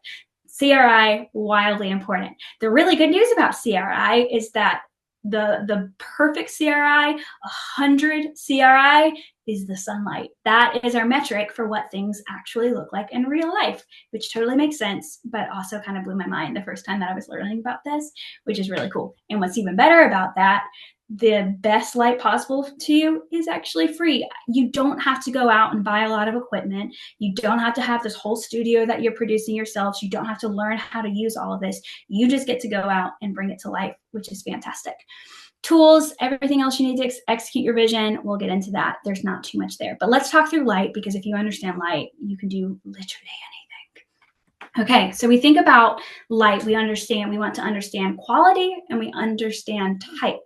CRI, wildly important. The really good news about CRI is that the perfect CRI, 100 CRI, is the sunlight. That is our metric for what things actually look like in real life, which totally makes sense, but also kind of blew my mind the first time that I was learning about this, which is really cool. And what's even better about that, the best light possible to you is actually free. You don't have to go out and buy a lot of equipment. You don't have to have this whole studio that you're producing yourselves. You don't have to learn how to use all of this. You just get to go out and bring it to life, which is fantastic. Tools, everything else you need to execute your vision, we'll get into that. There's not too much there. But let's talk through light, because if you understand light, you can do literally anything. Okay, so we think about light. We want to understand quality, and we understand type.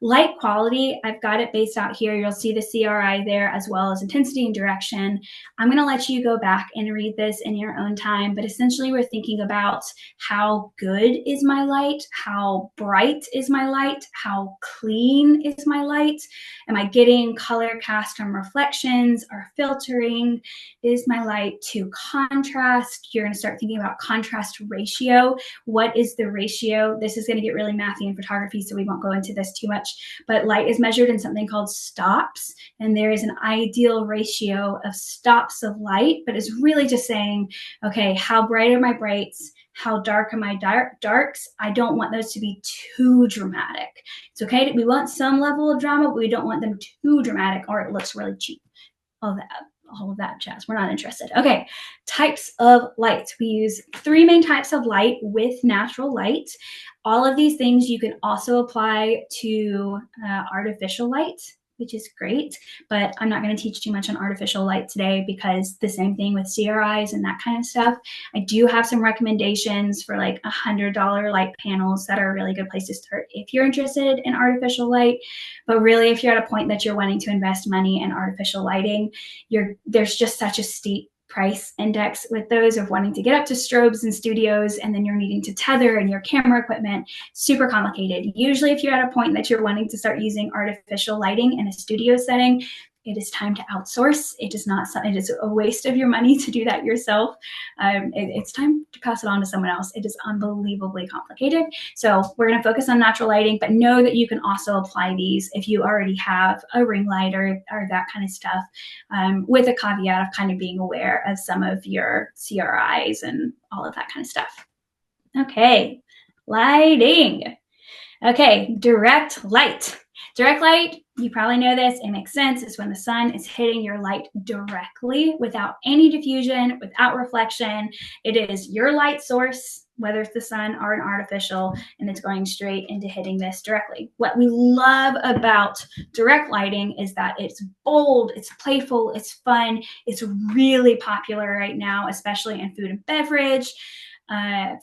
Light quality, I've got it based out here. You'll see the CRI there, as well as intensity and direction. I'm going to let you go back and read this in your own time, but essentially we're thinking about how good is my light, how bright is my light, how clean is my light, am I getting color cast from reflections or filtering, is my light to contrast? You're going to start thinking about contrast ratio. What is the ratio? This is going to get really mathy in photography, so we won't go into this too much. But light is measured in something called stops, and there is an ideal ratio of stops of light, but it's really just saying, okay, how bright are my brights? How dark are my darks? I don't want those to be too dramatic. It's okay, we want some level of drama, but we don't want them too dramatic or it looks really cheap. All of that jazz. We're not interested. Okay, types of light. We use 3 main types of light with natural light. All of these things you can also apply to artificial light, which is great, but I'm not going to teach too much on artificial light today, because the same thing with CRIs and that kind of stuff. I do have some recommendations for like $100 light panels that are a really good place to start if you're interested in artificial light. But really, if you're at a point that you're wanting to invest money in artificial lighting, there's just such a steep price index with those of wanting to get up to strobes and studios, and then you're needing to tether and your camera equipment, super complicated. Usually if you're at a point that you're wanting to start using artificial lighting in a studio setting, it is time to outsource. It is not, it is a waste of your money to do that yourself. It's time to pass it on to someone else. It is unbelievably complicated. So we're going to focus on natural lighting, but know that you can also apply these if you already have a ring light or that kind of stuff, with a caveat of kind of being aware of some of your CRIs and all of that kind of stuff. Okay, lighting. Okay, direct light. Direct light, you probably know this, it makes sense. It's when the sun is hitting your light directly without any diffusion, without reflection. It is your light source, whether it's the sun or an artificial, and it's going straight into hitting this directly. What we love about direct lighting is that it's bold, it's playful, it's fun. It's really popular right now, especially in food and beverage.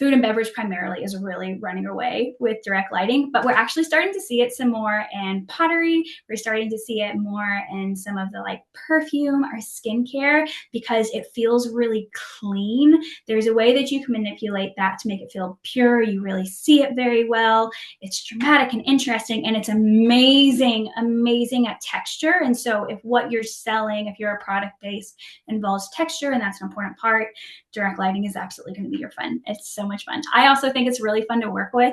Food and beverage primarily is really running away with direct lighting, but we're actually starting to see it some more in pottery. We're starting to see it more in some of the like perfume or skincare because it feels really clean. There's a way that you can manipulate that to make it feel pure. You really see it very well. It's dramatic and interesting, and it's amazing, amazing at texture. And so if what you're selling, if you're a product base, involves texture, and that's an important part, direct lighting is absolutely going to be your friend. It's so much fun. I also think it's really fun to work with.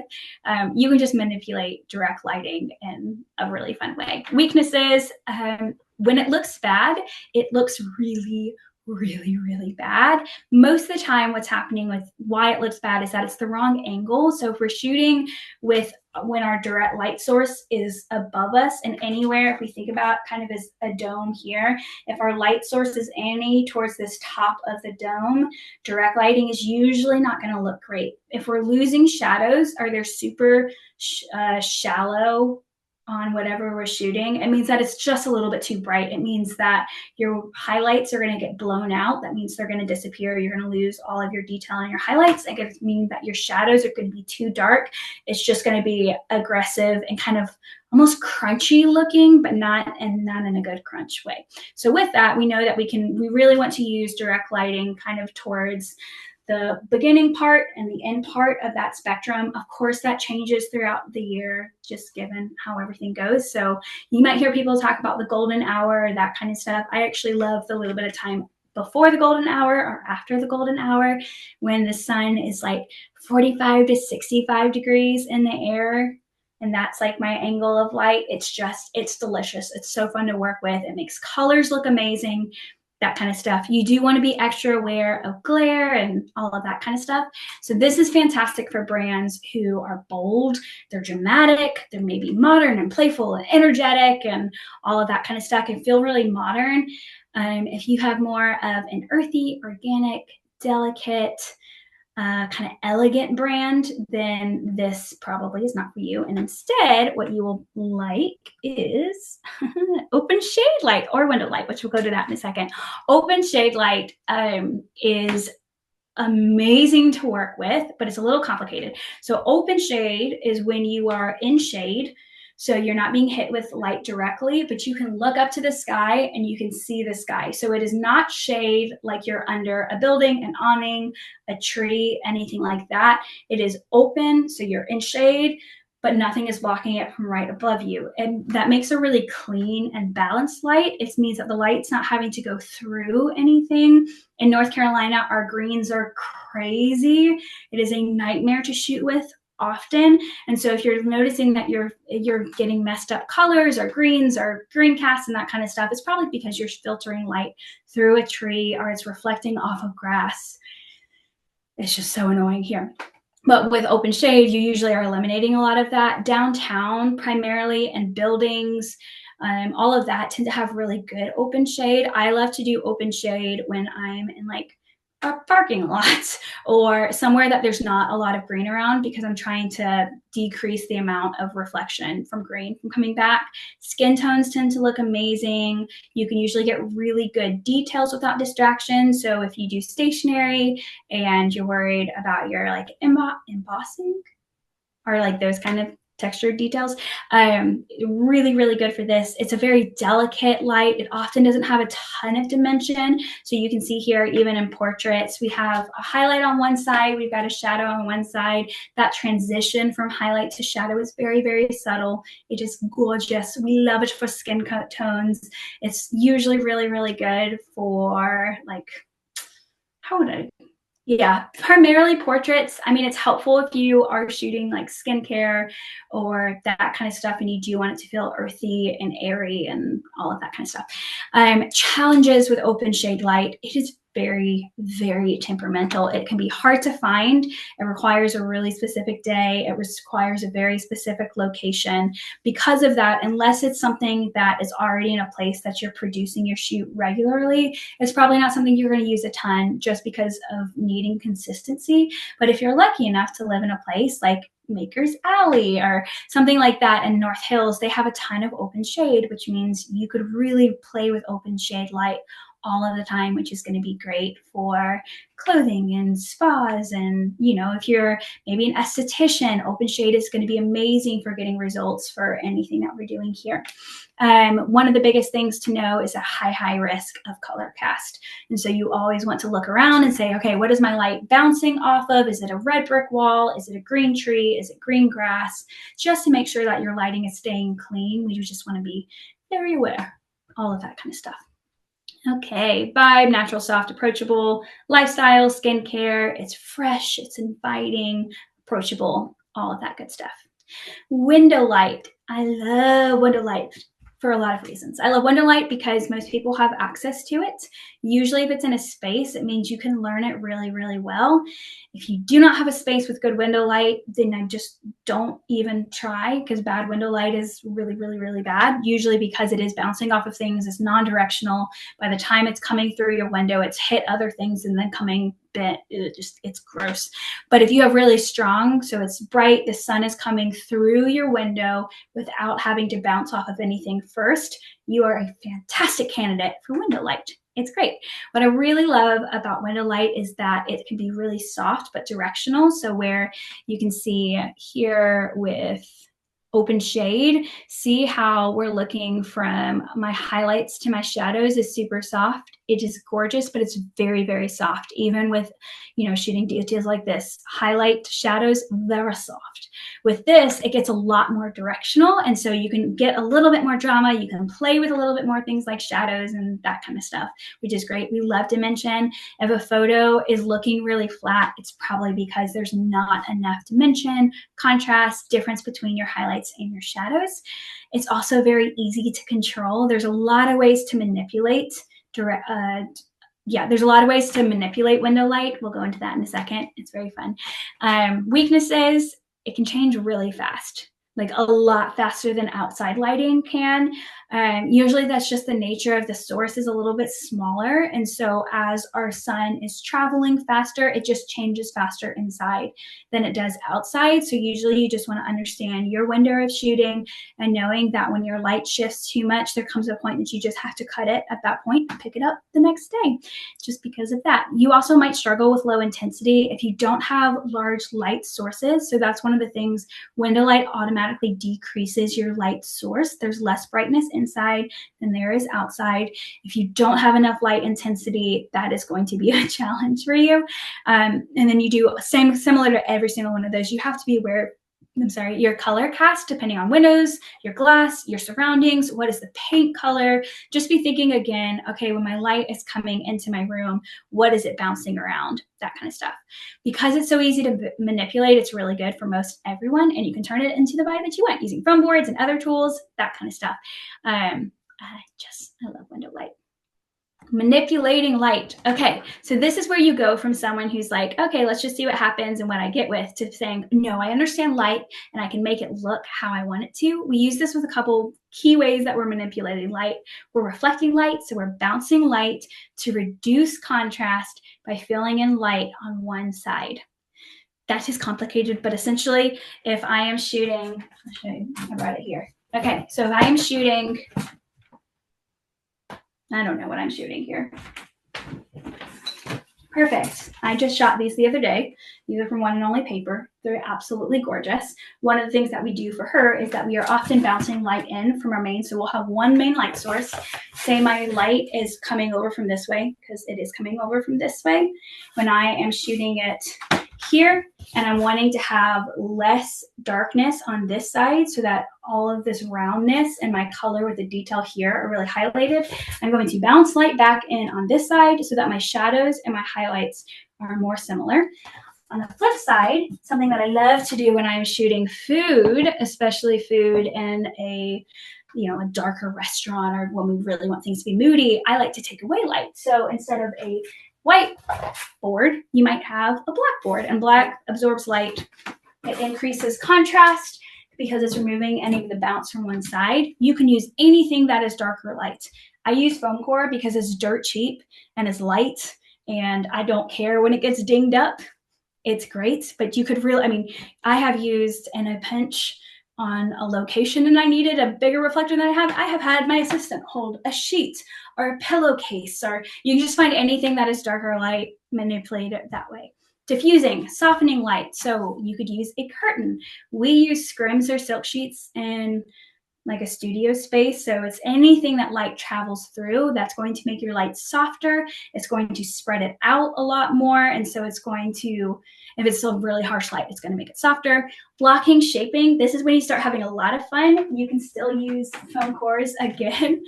You can just manipulate direct lighting in a really fun way. Weaknesses, when it looks bad, it looks really, really, really bad. Most of the time what's happening with why it looks bad is that it's the wrong angle. So if we're shooting with when our direct light source is above us and anywhere, if we think about kind of as a dome here, if our light source is any towards this top of the dome, direct lighting is usually not going to look great. If we're losing shadows or they're super shallow on whatever we're shooting, it means that it's just a little bit too bright. It means that your highlights are going to get blown out. That means they're going to disappear. You're going to lose all of your detail on your highlights. It could mean that your shadows are going to be too dark. It's just going to be aggressive and kind of almost crunchy looking, but not in a good crunch way. So with that, we know that we really want to use direct lighting kind of towards the beginning part and the end part of that spectrum. Of course, that changes throughout the year, just given how everything goes. So you might hear people talk about the golden hour, that kind of stuff. I actually love the little bit of time before the golden hour or after the golden hour, when the sun is like 45 to 65 degrees in the air. And that's like my angle of light. It's delicious. It's so fun to work with. It makes colors look amazing, that kind of stuff. You do want to be extra aware of glare and all of that kind of stuff. So this is fantastic for brands who are bold, they're dramatic, they're maybe modern and playful and energetic and all of that kind of stuff and feel really modern. If you have more of an earthy, organic, delicate, kind of elegant brand, then this probably is not for you. And instead, what you will like is open shade light or window light, which we'll go to that in a second. Open shade light is amazing to work with, but it's a little complicated. So open shade is when you are in shade. So you're not being hit with light directly, but you can look up to the sky and you can see the sky. So it is not shade like you're under a building, an awning, a tree, anything like that. It is open, so you're in shade, but nothing is blocking it from right above you. And that makes a really clean and balanced light. It means that the light's not having to go through anything. In North Carolina, our greens are crazy. It is a nightmare to shoot with often. And so if you're noticing that you're getting messed up colors or greens or green casts and that kind of stuff, it's probably because you're filtering light through a tree or it's reflecting off of grass. It's just so annoying here. But with open shade, you usually are eliminating a lot of that. Downtown primarily, and buildings, all of that tend to have really good open shade. I love to do open shade when I'm in like a parking lot or somewhere that there's not a lot of green around, because I'm trying to decrease the amount of reflection from green from coming back. Skin tones tend to look amazing. You can usually get really good details without distraction. So if you do stationery and you're worried about your like embossing or like those kind of textured details. Really, really good for this. It's a very delicate light. It often doesn't have a ton of dimension. So you can see here, even in portraits, we have a highlight on one side, we've got a shadow on one side. That transition from highlight to shadow is very, very subtle. It is gorgeous. We love it for skin tones. It's usually really, really good for like, how would I, yeah, primarily portraits. I mean, it's helpful if you are shooting like skincare or that kind of stuff and you do want it to feel earthy and airy and all of that kind of stuff. Challenges with open shade light. It is very, very temperamental. It can be hard to find. It requires a really specific day. It requires a very specific location. Because of that, unless it's something that is already in a place that you're producing your shoot regularly, it's probably not something you're going to use a ton just because of needing consistency. But if you're lucky enough to live in a place like Maker's Alley or something like that in North Hills, they have a ton of open shade, which means you could really play with open shade light all of the time, which is going to be great for clothing and spas. And, you know, if you're maybe an esthetician, open shade is going to be amazing for getting results for anything that we're doing here. One of the biggest things to know is a high risk of color cast. And so you always want to look around and say, okay, what is my light bouncing off of? Is it a red brick wall? Is it a green tree? Is it green grass? Just to make sure that your lighting is staying clean. We just want to be very aware, all of that kind of stuff. Okay, vibe, natural, soft, approachable, lifestyle, skincare. It's fresh, it's inviting, approachable, all of that good stuff. Window light. I love window light for a lot of reasons. I love window light because most people have access to it. Usually if it's in a space, it means you can learn it really, really well. If you do not have a space with good window light, then I just don't even try, because bad window light is really, really, really bad. Usually because it is bouncing off of things, it's non-directional. By the time it's coming through your window, it's hit other things and then coming bit. It's gross. But if you have really strong, so it's bright, the sun is coming through your window without having to bounce off of anything first, you are a fantastic candidate for window light. It's great. What I really love about window light is that it can be really soft but directional. So where you can see here with open shade, see how we're looking from my highlights to my shadows is super soft. It is gorgeous, but it's very, very soft. Even with, you know, shooting details like this, highlight to shadows, very soft. With this, it gets a lot more directional. And so you can get a little bit more drama. You can play with a little bit more things like shadows and that kind of stuff, which is great. We love dimension. If a photo is looking really flat, it's probably because there's not enough dimension, contrast, difference between your highlights and your shadows. It's also very easy to control. There's a lot of ways to manipulate there's a lot of ways to manipulate window light. We'll go into that in a second. It's very fun. Weaknesses, it can change really fast, like a lot faster than outside lighting can. Usually that's just the nature of the source is a little bit smaller. And so as our sun is traveling faster, it just changes faster inside than it does outside. So usually you just want to understand your window of shooting and knowing that when your light shifts too much, there comes a point that you just have to cut it at that point and pick it up the next day just because of that. You also might struggle with low intensity if you don't have large light sources. So that's one of the things, window light automatically decreases your light source. There's less brightness inside than there is outside. If you don't have enough light intensity, that is going to be a challenge for you. And then you do similar to every single one of those, you have to be aware your color cast, depending on windows, your glass, your surroundings, what is the paint color? Just be thinking again, okay, when my light is coming into my room, what is it bouncing around? That kind of stuff. Because it's so easy to manipulate, it's really good for most everyone, and you can turn it into the vibe that you want using foam boards and other tools, that kind of stuff. I love window light. Manipulating light. Okay, so this is where you go from someone who's like, okay, let's just see what happens and what I get with, to saying, no, I understand light and I can make it look how I want it to. We use this with a couple key ways that we're manipulating light. We're reflecting light, so we're bouncing light to reduce contrast by filling in light on one side. That is complicated, but essentially, if I am shooting, I'll show you, I brought it here. Okay, so if I am shooting, I don't know what I'm shooting here. Perfect. I just shot these the other day. These are from One and Only Paper. They're absolutely gorgeous. One of the things that we do for her is that we are often bouncing light in from our main. So we'll have one main light source. Say my light is coming over from this way, because it is coming over from this way. When I am shooting it here and I'm wanting to have less darkness on this side so that all of this roundness and my color with the detail here are really highlighted, I'm going to bounce light back in on this side so that my shadows and my highlights are more similar. On the flip side, something that I love to do when I'm shooting food, especially food in a darker restaurant or when we really want things to be moody, I like to take away light. So instead of a white board, you might have a black board, and black absorbs light. It increases contrast because it's removing any of the bounce from one side. You can use anything that is darker light. I use foam core because it's dirt cheap and it's light, and I don't care when it gets dinged up. It's great, but you could really, I have used in a pinch on a location and I needed a bigger reflector than I have had my assistant hold a sheet or a pillowcase, or you can just find anything that is darker light, manipulate it that way. Diffusing, softening light. So you could use a curtain. We use scrims or silk sheets in like a studio space. So it's anything that light travels through that's going to make your light softer. It's going to spread it out a lot more. And so it's going to, if it's still really harsh light, it's going to make it softer. Blocking, shaping. This is when you start having a lot of fun. You can still use foam cores again.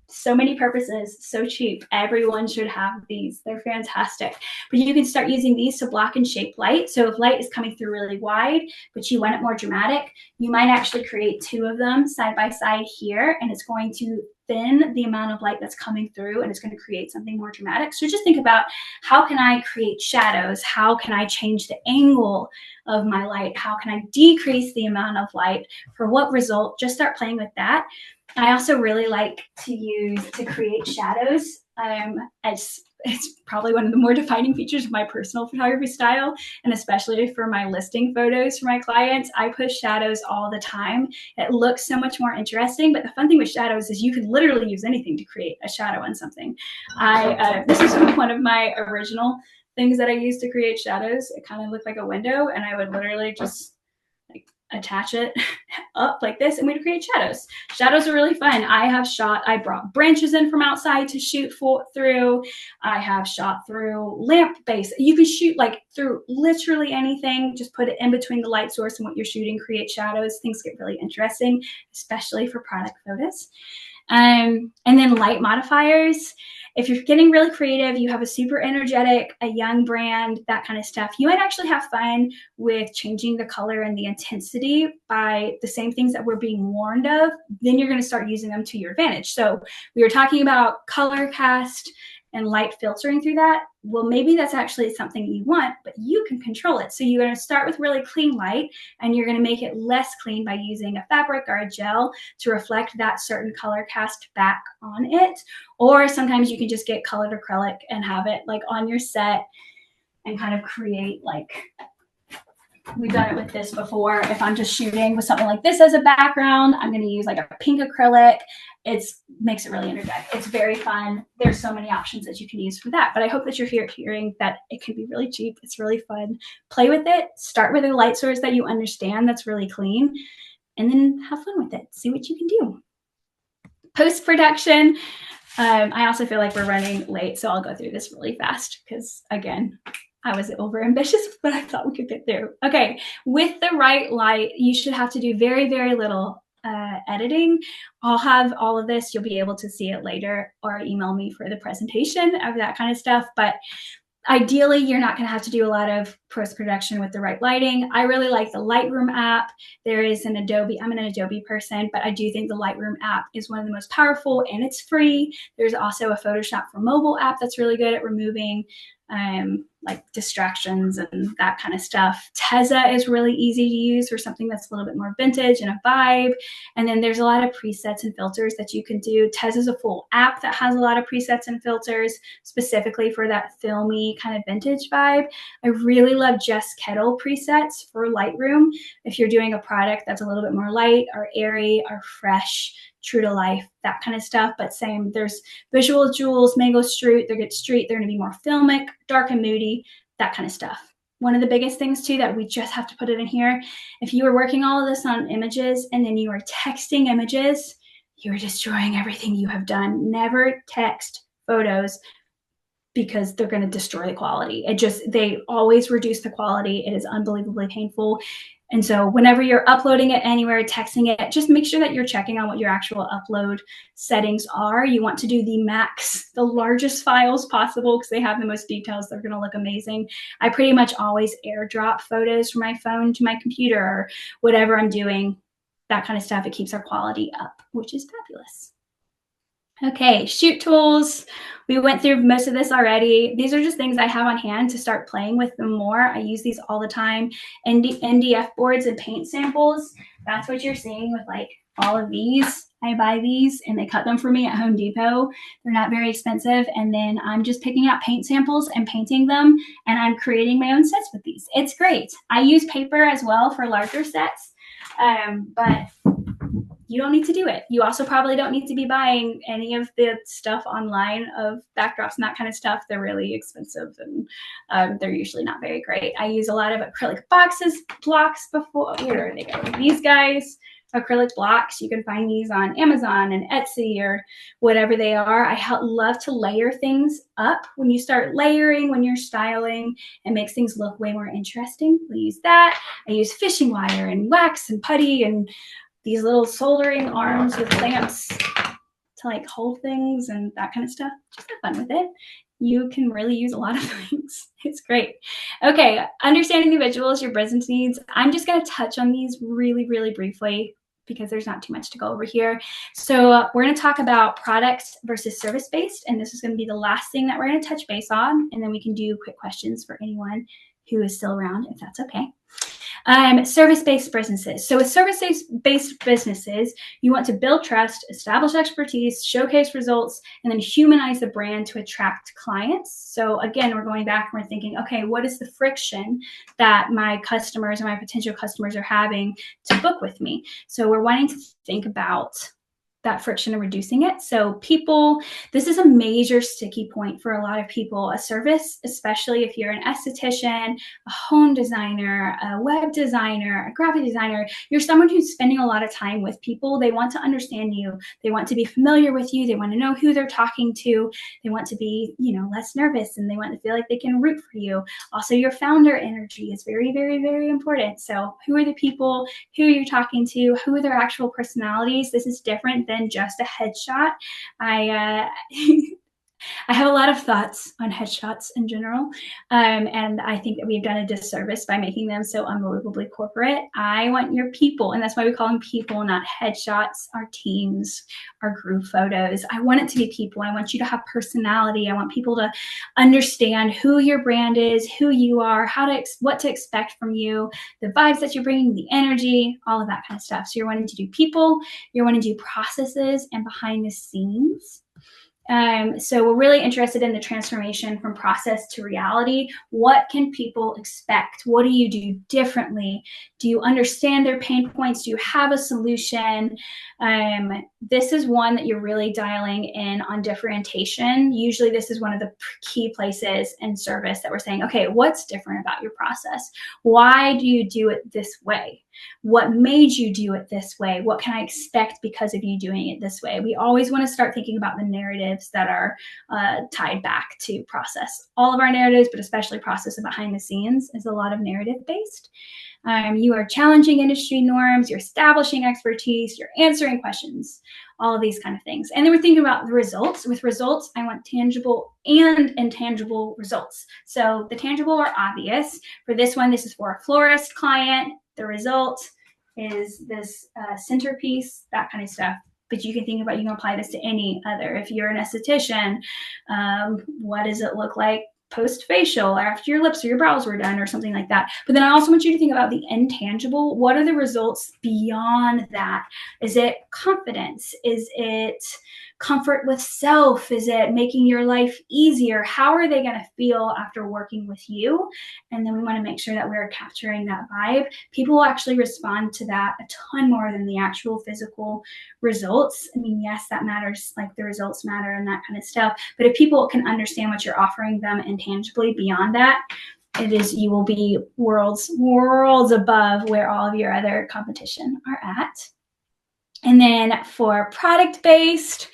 So many purposes, so cheap. Everyone should have these. They're fantastic. But you can start using these to block and shape light. So if light is coming through really wide, but you want it more dramatic, you might actually create two of them side by side here, and it's going to thin the amount of light that's coming through, and it's going to create something more dramatic. So just think about, how can I create shadows? How can I change the angle of my light? How can I decrease the amount of light? For what result? Just start playing with that. I also really like to use to create shadows. It's probably one of the more defining features of my personal photography style, and especially for my listing photos for my clients, I push shadows all the time. It looks so much more interesting, but the fun thing with shadows is you can literally use anything to create a shadow on something. This is one of my original things that I used to create shadows. It kind of looked like a window, and I would literally just attach it up like this, and we'd create shadows. Shadows are really fun. I brought branches in from outside to shoot through. I have shot through lamp base. You can shoot like through literally anything. Just put it in between the light source and what you're shooting, create shadows. Things get really interesting, especially for product photos. And then light modifiers. If you're getting really creative, you have a super energetic, a young brand, that kind of stuff, you might actually have fun with changing the color and the intensity by the same things that we're being warned of. Then you're going to start using them to your advantage. So we were talking about color cast and light filtering through that. Well, maybe that's actually something you want, but you can control it. So you're going to start with really clean light, and you're going to make it less clean by using a fabric or a gel to reflect that certain color cast back on it. Or sometimes you can just get colored acrylic and have it like on your set and kind of create like, we've done it with this before. If I'm just shooting with something like this as a background, I'm going to use like a pink acrylic. It makes it really energetic. It's very fun. There's so many options that you can use for that. But I hope that you're hearing that it can be really cheap. It's really fun. Play with it. Start with a light source that you understand that's really clean, and then have fun with it. See what you can do. Post-production. I also feel like we're running late, so I'll go through this really fast because, again, I was over ambitious, but I thought we could get through. Okay, with the right light, you should have to do very, very little editing. I'll have all of this. You'll be able to see it later, or email me for the presentation of that kind of stuff. But ideally, you're not going to have to do a lot of post-production with the right lighting. I really like the Lightroom app. There is an Adobe. I'm an Adobe person, but I do think the Lightroom app is one of the most powerful, and it's free. There's also a Photoshop for mobile app that's really good at removing like distractions and that kind of stuff. Tezza is really easy to use for something that's a little bit more vintage and a vibe. And then there's a lot of presets and filters that you can do. Tezza is a full app that has a lot of presets and filters specifically for that filmy kind of vintage vibe. I really love Jess Kettle presets for Lightroom. If you're doing a product that's a little bit more light or airy or fresh, true to life, that kind of stuff. But same, there's Visual Jewels, Mango Street, they're going to be more filmic, dark and moody, that kind of stuff. One of the biggest things too that we just have to put it in here, if you were working all of this on images and then you are texting images, you are destroying everything you have done. Never text photos because they're going to destroy the quality. They always reduce the quality. It is unbelievably painful. And so whenever you're uploading it anywhere, texting it, just make sure that you're checking on what your actual upload settings are. You want to do the max, the largest files possible because they have the most details. They're going to look amazing. I pretty much always airdrop photos from my phone to my computer or whatever I'm doing, that kind of stuff. It keeps our quality up, which is fabulous. Okay, shoot tools. We went through most of this already. These are just things I have on hand to start playing with them more. I use these all the time. NDF boards and paint samples. That's what you're seeing with like all of these. I buy these and they cut them for me at Home Depot. They're not very expensive. And then I'm just picking out paint samples and painting them. And I'm creating my own sets with these. It's great. I use paper as well for larger sets. But you don't need to do it. You also probably don't need to be buying any of the stuff online of backdrops and that kind of stuff. They're really expensive and they're usually not very great. I use a lot of acrylic blocks before. Where are they going? These guys, acrylic blocks. You can find these on Amazon and Etsy or whatever they are. I love to layer things up. When you start layering, when you're styling, it makes things look way more interesting. We use that. I use fishing wire and wax and putty and these little soldering arms with clamps to like hold things and that kind of stuff. Just have fun with it. You can really use a lot of things. It's great. Okay, understanding the visuals, your business needs. I'm just going to touch on these really, really briefly because there's not too much to go over here. So we're going to talk about products versus service-based, and this is going to be the last thing that we're going to touch base on, and then we can do quick questions for anyone who is still around, if that's okay. Service-based businesses. So with service-based businesses, you want to build trust, establish expertise, showcase results, and then humanize the brand to attract clients. So again, we're going back and we're thinking, okay, what is the friction that my customers and my potential customers are having to book with me? So we're wanting to think about that friction and reducing it. So people, this is a major sticky point for a lot of people. A service, especially if you're an esthetician, a home designer, a web designer, a graphic designer, you're someone who's spending a lot of time with people. They want to understand you. They want to be familiar with you. They want to know who they're talking to. They want to be, less nervous, and they want to feel like they can root for you. Also, your founder energy is very, very, very important. So who are the people, who you're talking to, who are their actual personalities? This is different than just a headshot. I have a lot of thoughts on headshots in general, and I think that we've done a disservice by making them so unbelievably corporate. I want your people, and that's why we call them people, not headshots, our teams, our group photos. I want it to be people. I want you to have personality. I want people to understand who your brand is, who you are, what to expect from you, the vibes that you're bringing, the energy, all of that kind of stuff. So you're wanting to do people, you're wanting to do processes and behind the scenes. So we're really interested in the transformation from process to reality. What can people expect? What do you do differently? Do you understand their pain points? Do you have a solution? This is one that you're really dialing in on differentiation. Usually this is one of the key places in service that we're saying, okay, what's different about your process? Why do you do it this way? What made you do it this way? What can I expect because of you doing it this way? We always want to start thinking about the narratives that are tied back to process. All of our narratives, but especially process and behind the scenes, is a lot of narrative based. You are challenging industry norms, you're establishing expertise, you're answering questions, all of these kind of things. And then we're thinking about the results. With results, I want tangible and intangible results. So the tangible are obvious. For this one, this is for a florist client. The result is this centerpiece, that kind of stuff. But you can think about, you can apply this to any other. If you're an esthetician, what does it look like post facial or after your lips or your brows were done or something like that. But then I also want you to think about the intangible. What are the results beyond that? Is it confidence? Is it comfort with self? Is it making your life easier? How are they going to feel after working with you? And then we want to make sure that we're capturing that vibe. People will actually respond to that a ton more than the actual physical results. I mean, yes, that matters, like the results matter and that kind of stuff. But if people can understand what you're offering them intangibly beyond that, you will be worlds above where all of your other competition are at. And then for product-based,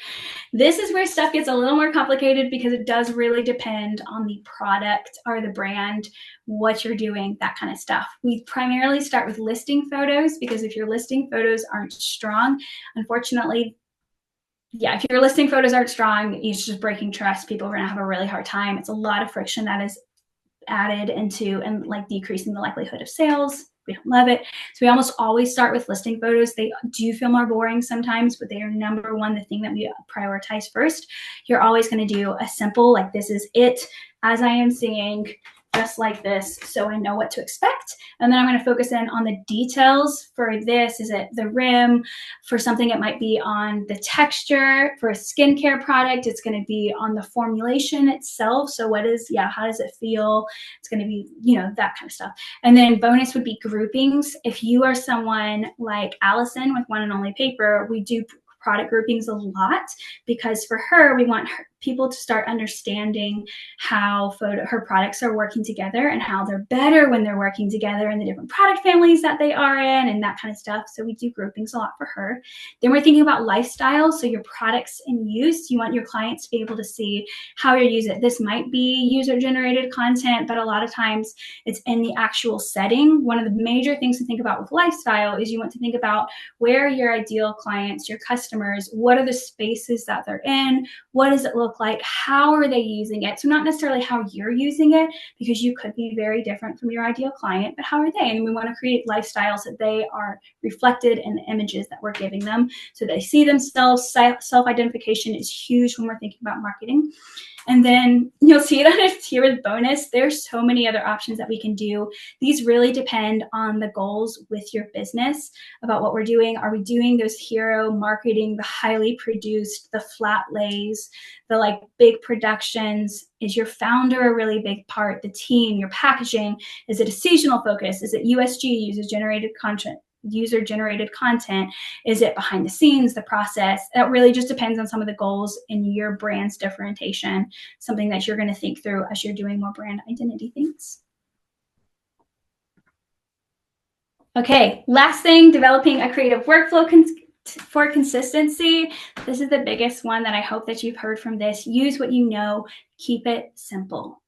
this is where stuff gets a little more complicated because it does really depend on the product or the brand, what you're doing, that kind of stuff. We primarily start with listing photos because if your listing photos aren't strong, unfortunately, yeah, if your listing photos aren't strong, it's just breaking trust. People are going to have a really hard time. It's a lot of friction that is added into and like decreasing the likelihood of sales. We don't love it. So we almost always start with listing photos. They do feel more boring sometimes, but they are number one, the thing that we prioritize first. You're always going to do a simple, like this is it as I am seeing, just like this, so I know what to expect. And then I'm going to focus in on the details. For this, is it the rim? For something, it might be on the texture. For a skincare product, it's going to be on the formulation itself. So how does it feel? It's going to be, that kind of stuff. And then bonus would be groupings. If you are someone like Allison with One and Only Paper, we do product groupings a lot because for her, we want people to start understanding how her products are working together and how they're better when they're working together and the different product families that they are in and that kind of stuff. So we do groupings a lot for her. Then we're thinking about lifestyle. So your products in use, you want your clients to be able to see how you use it. This might be user-generated content, but a lot of times it's in the actual setting. One of the major things to think about with lifestyle is you want to think about where your ideal clients, your customers, what are the spaces that they're in? What does it look like? How are they using it? So not necessarily how you're using it, because you could be very different from your ideal client, but how are they? And we want to create lifestyles that they are reflected in the images that we're giving them so they see themselves. Self-identification is huge when we're thinking about marketing. And then you'll see it on a tier with bonus. There's so many other options that we can do. These really depend on the goals with your business about what we're doing. Are we doing those hero marketing, the highly produced, the flat lays, the like big productions? Is your founder a really big part? The team, your packaging? Is it a seasonal focus? Is it USG, user-generated content? Is it behind the scenes, the process? That really just depends on some of the goals in your brand's differentiation, something that you're going to think through as you're doing more brand identity things. Okay, last thing, developing a creative workflow for consistency. This is the biggest one that I hope that you've heard from this. Use what you know, keep it simple.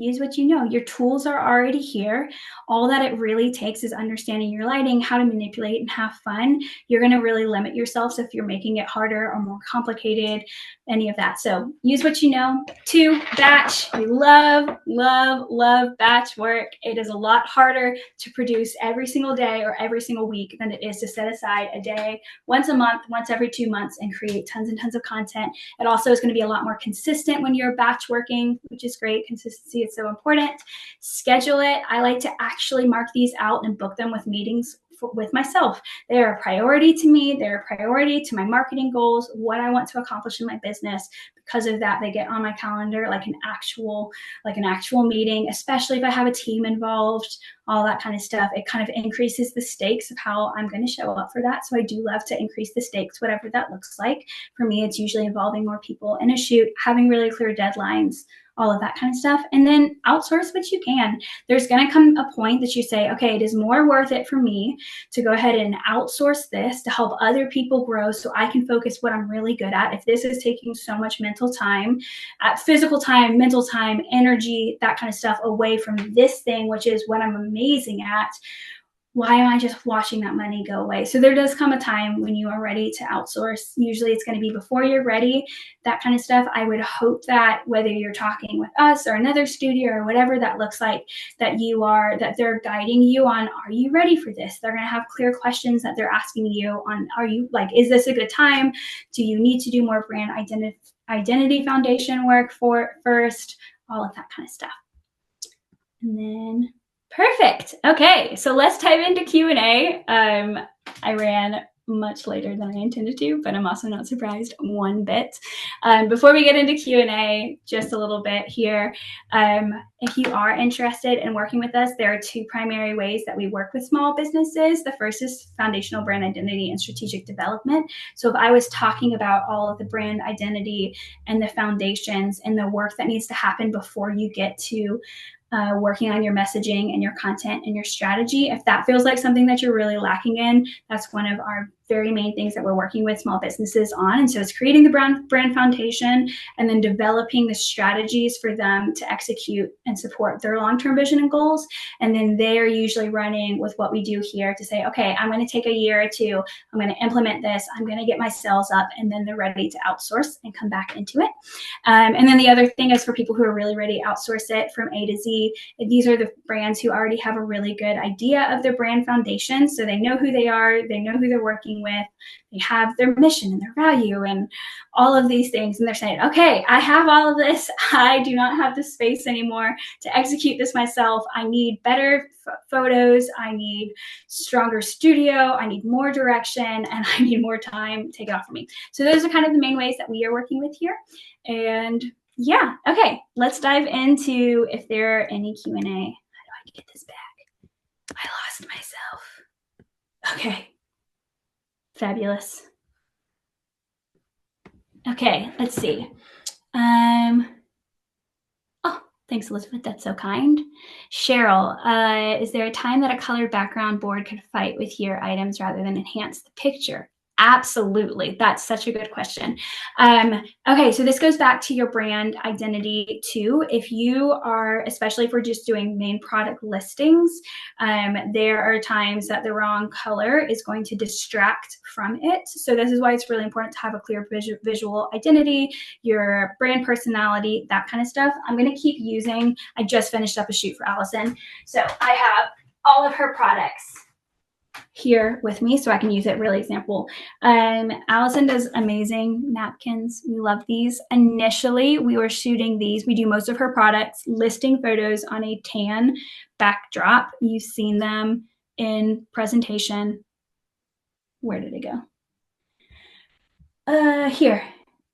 Use what you know. Your tools are already here. All that it really takes is understanding your lighting, how to manipulate and have fun. You're going to really limit yourself if you're making it harder or more complicated, any of that. So use what you know. 2, batch. We love, love, love batch work. It is a lot harder to produce every single day or every single week than it is to set aside a day once a month, once every 2 months, and create tons and tons of content. It also is going to be a lot more consistent when you're batch working, which is great. Consistency is so important. Schedule it. I like to actually mark these out and book them with meetings with myself. They're a priority to me. They're a priority to my marketing goals, what I want to accomplish in my business. Because of that, they get on my calendar like an actual meeting, especially if I have a team involved, all that kind of stuff. It kind of increases the stakes of how I'm going to show up for that. So I do love to increase the stakes, whatever that looks like. For me, it's usually involving more people in a shoot, having really clear deadlines, all of that kind of stuff. And then outsource what you can. There's going to come a point that you say, okay, it is more worth it for me to go ahead and outsource this to help other people grow so I can focus what I'm really good at. If this is taking so much mental time, physical time, mental time, energy, that kind of stuff away from this thing, which is what I'm amazing at, why am I just watching that money go away? So there does come a time when you are ready to outsource. Usually it's going to be before you're ready, that kind of stuff. I would hope that whether you're talking with us or another studio or whatever that looks like, that they're guiding you on, are you ready for this? They're going to have clear questions that they're asking you on, is this a good time? Do you need to do more brand identity foundation work first? all of that kind of stuff. And then, perfect. Okay, so let's dive into Q&A. I ran much later than I intended to, but I'm also not surprised one bit. Before we get into Q&A, just a little bit here. If you are interested in working with us, there are two primary ways that we work with small businesses. The first is foundational brand identity and strategic development. So if I was talking about all of the brand identity and the foundations and the work that needs to happen before you get to working on your messaging and your content and your strategy, if that feels like something that you're really lacking in, that's one of our very main things that we're working with small businesses on. And so it's creating the brand foundation and then developing the strategies for them to execute and support their long-term vision and goals. And then they're usually running with what we do here to say, okay, I'm going to take a year or two, I'm going to implement this, I'm going to get my sales up, and then they're ready to outsource and come back into it. And then the other thing is for people who are really ready to outsource it from A to Z. These are the brands who already have a really good idea of their brand foundation. So they know who they are, they know who they're working with, they have their mission and their value and all of these things. And they're saying, okay, I have all of this. I do not have the space anymore to execute this myself. I need better photos. I need stronger studio. I need more direction, and I need more time. Take it off from me. So those are kind of the main ways that we are working with here. And yeah, okay, let's dive into if there are any Q&A. How do I get this back? I lost myself. Okay, fabulous. Okay, let's see. Oh, thanks, Elizabeth. That's so kind. Cheryl, is there a time that a colored background board could fight with your items rather than enhance the picture? Absolutely. That's such a good question. Okay, so this goes back to your brand identity too. If you are, especially if we're just doing main product listings, there are times that the wrong color is going to distract from it. So this is why it's really important to have a clear visual identity, your brand personality, that kind of stuff. I'm going to keep using, I just finished up a shoot for Allison. So I have all of her products here with me so I can use it really example. Allison does amazing napkins. We love these. Initially, we were shooting these. We do most of her products, listing photos on a tan backdrop. You've seen them in presentation. Where did it go? Here.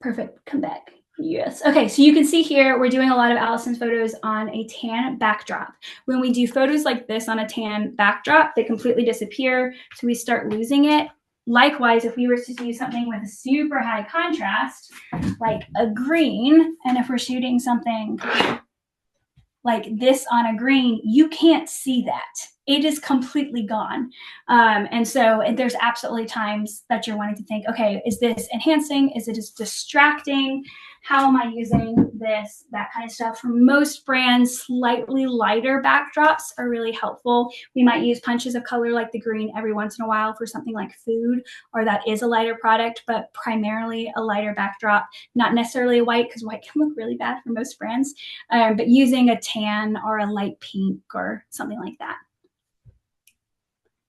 Perfect. Come back. Yes. Okay, so you can see here, we're doing a lot of Allison's photos on a tan backdrop. When we do photos like this on a tan backdrop, they completely disappear, so we start losing it. Likewise, if we were to do something with a super high contrast, like a green, and if we're shooting something like this on a green, you can't see that. It is completely gone. And so there's absolutely times that you're wanting to think, okay, is this enhancing? Is it just distracting? How am I using this? That kind of stuff. For most brands, slightly lighter backdrops are really helpful. We might use punches of color like the green every once in a while for something like food, or that is a lighter product, but primarily a lighter backdrop, not necessarily a white, because white can look really bad for most brands, but using a tan or a light pink or something like that.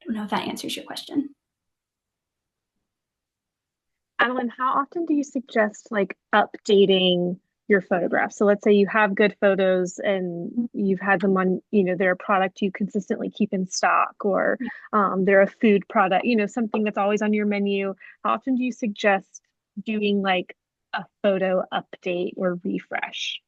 I don't know if that answers your question. Adeline, how often do you suggest like updating your photographs? So let's say you have good photos and you've had them on, they're a product you consistently keep in stock, or they're a food product, something that's always on your menu. How often do you suggest doing like a photo update or refresh?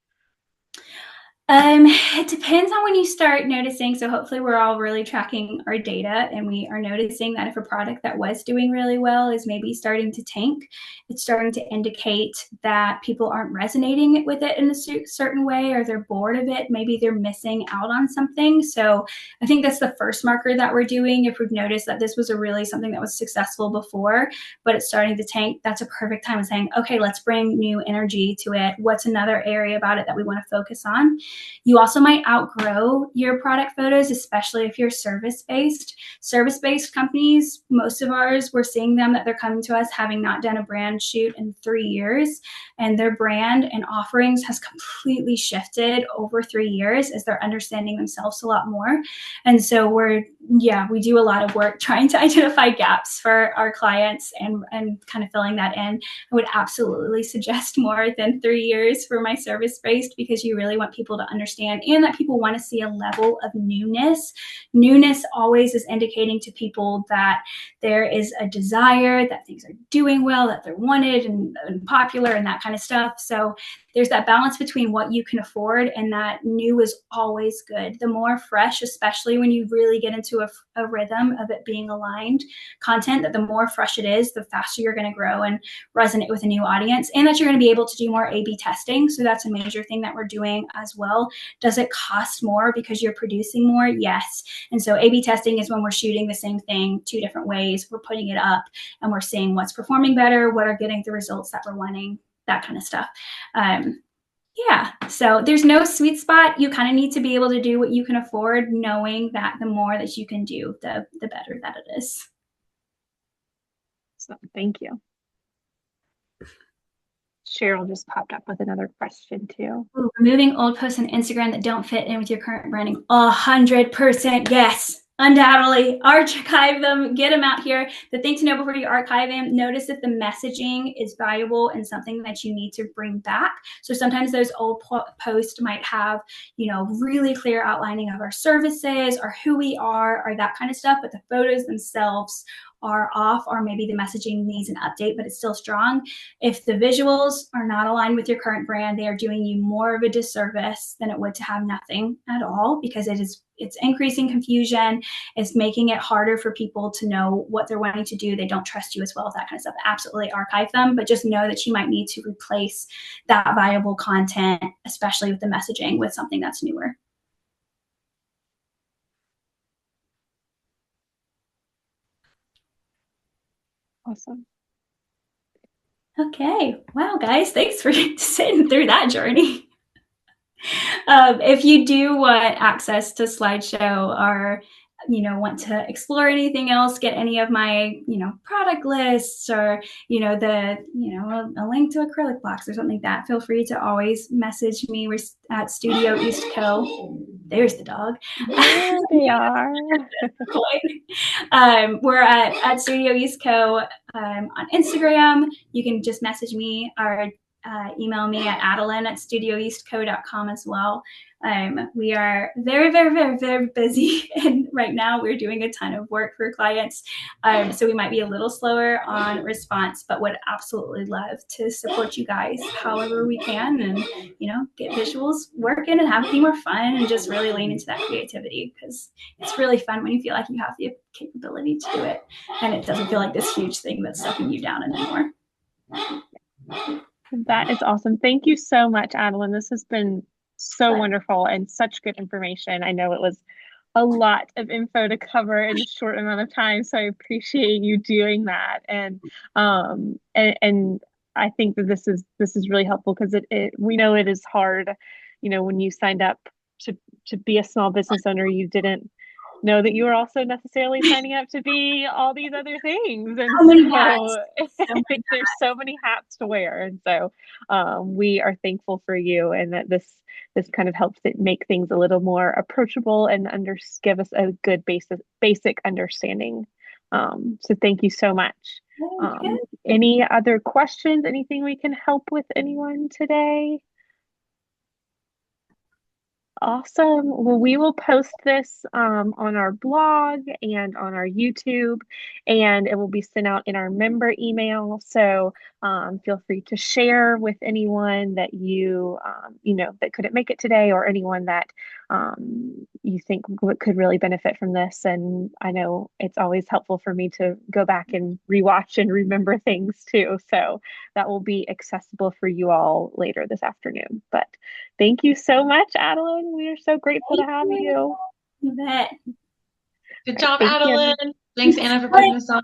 It depends on when you start noticing. So hopefully we're all really tracking our data, and we are noticing that if a product that was doing really well is maybe starting to tank, it's starting to indicate that people aren't resonating with it in a certain way, or they're bored of it. Maybe they're missing out on something. So I think that's the first marker that we're doing. If we've noticed that this was something that was successful before, but it's starting to tank, that's a perfect time of saying, okay, let's bring new energy to it. What's another area about it that we want to focus on? You also might outgrow your product photos, especially if you're service-based. Service-based companies, most of ours, we're seeing them that they're coming to us having not done a brand shoot in 3 years, and their brand and offerings has completely shifted over 3 years as they're understanding themselves a lot more. And so we do a lot of work trying to identify gaps for our clients and kind of filling that in. I would absolutely suggest more than 3 years for my service-based, because you really want people to understand and that people want to see a level of newness. Newness always is indicating to people that there is a desire, that things are doing well, that they're wanted and popular and that kind of stuff. So there's that balance between what you can afford, and that new is always good. The more fresh, especially when you really get into a rhythm of it being aligned content, that the more fresh it is, the faster you're going to grow and resonate with a new audience, and that you're going to be able to do more A/B testing. So that's a major thing that we're doing as well. Does it cost more because you're producing more? Yes. And so A/B testing is when we're shooting the same thing 2 different ways. We're putting it up and we're seeing what's performing better, what are getting the results that we're wanting, that kind of stuff. So there's no sweet spot. You kind of need to be able to do what you can afford, knowing that the more that you can do, the better that it is. So thank you. Cheryl just popped up with another question too. Ooh, removing old posts on Instagram that don't fit in with your current branding. 100% yes. Undoubtedly, archive them, get them out here. The thing to know before you archive them, notice if the messaging is valuable and something that you need to bring back. So sometimes those old posts might have, really clear outlining of our services or who we are or that kind of stuff, but the photos themselves are off, or maybe the messaging needs an update, but it's still strong. If the visuals are not aligned with your current brand, they are doing you more of a disservice than it would to have nothing at all, because it's increasing confusion. It's making it harder for people to know what they're wanting to do. They don't trust you as well, that kind of stuff. Absolutely archive them, but just know that you might need to replace that viable content, especially with the messaging, with something that's newer. Awesome. Okay. Wow, guys, thanks for sitting through that journey. If you do want access to slideshow, or want to explore anything else, get any of my product lists, or a link to acrylic blocks or something like that, feel free to always message me. We're at Studio East Co. There's the dog. There they are. We're at Studio East Co. On Instagram. You can just message me or email me at adeline@studioeastco.com as well. We are very, very, very, very busy, and right now we're doing a ton of work for clients. So we might be a little slower on response, but would absolutely love to support you guys however we can, and get visuals working and have it be more fun, and just really lean into that creativity, because it's really fun when you feel like you have the capability to do it, and it doesn't feel like this huge thing that's sucking you down anymore. That is awesome. Thank you so much, Adeline. This has been so wonderful and such good information. I know it was a lot of info to cover in a short amount of time, so I appreciate you doing that. And I think that this is really helpful, because we know it is hard. When you signed up to be a small business owner, you didn't know that you were also necessarily signing up to be all these other things, and there's so many hats to wear. And so we are thankful for you, and that this kind of helps it make things a little more approachable and give us a good basic understanding. So thank you so much. Any other questions? Anything we can help with anyone today? Awesome. Well, we will post this on our blog and on our YouTube, and it will be sent out in our member email. So feel free to share with anyone that that couldn't make it today, or anyone that you think could really benefit from this. And I know it's always helpful for me to go back and rewatch and remember things too. So that will be accessible for you all later this afternoon. But thank you so much, Adeline. We are so grateful to have you. You bet. Good job, Adeline. Thanks, Anna, for putting us on.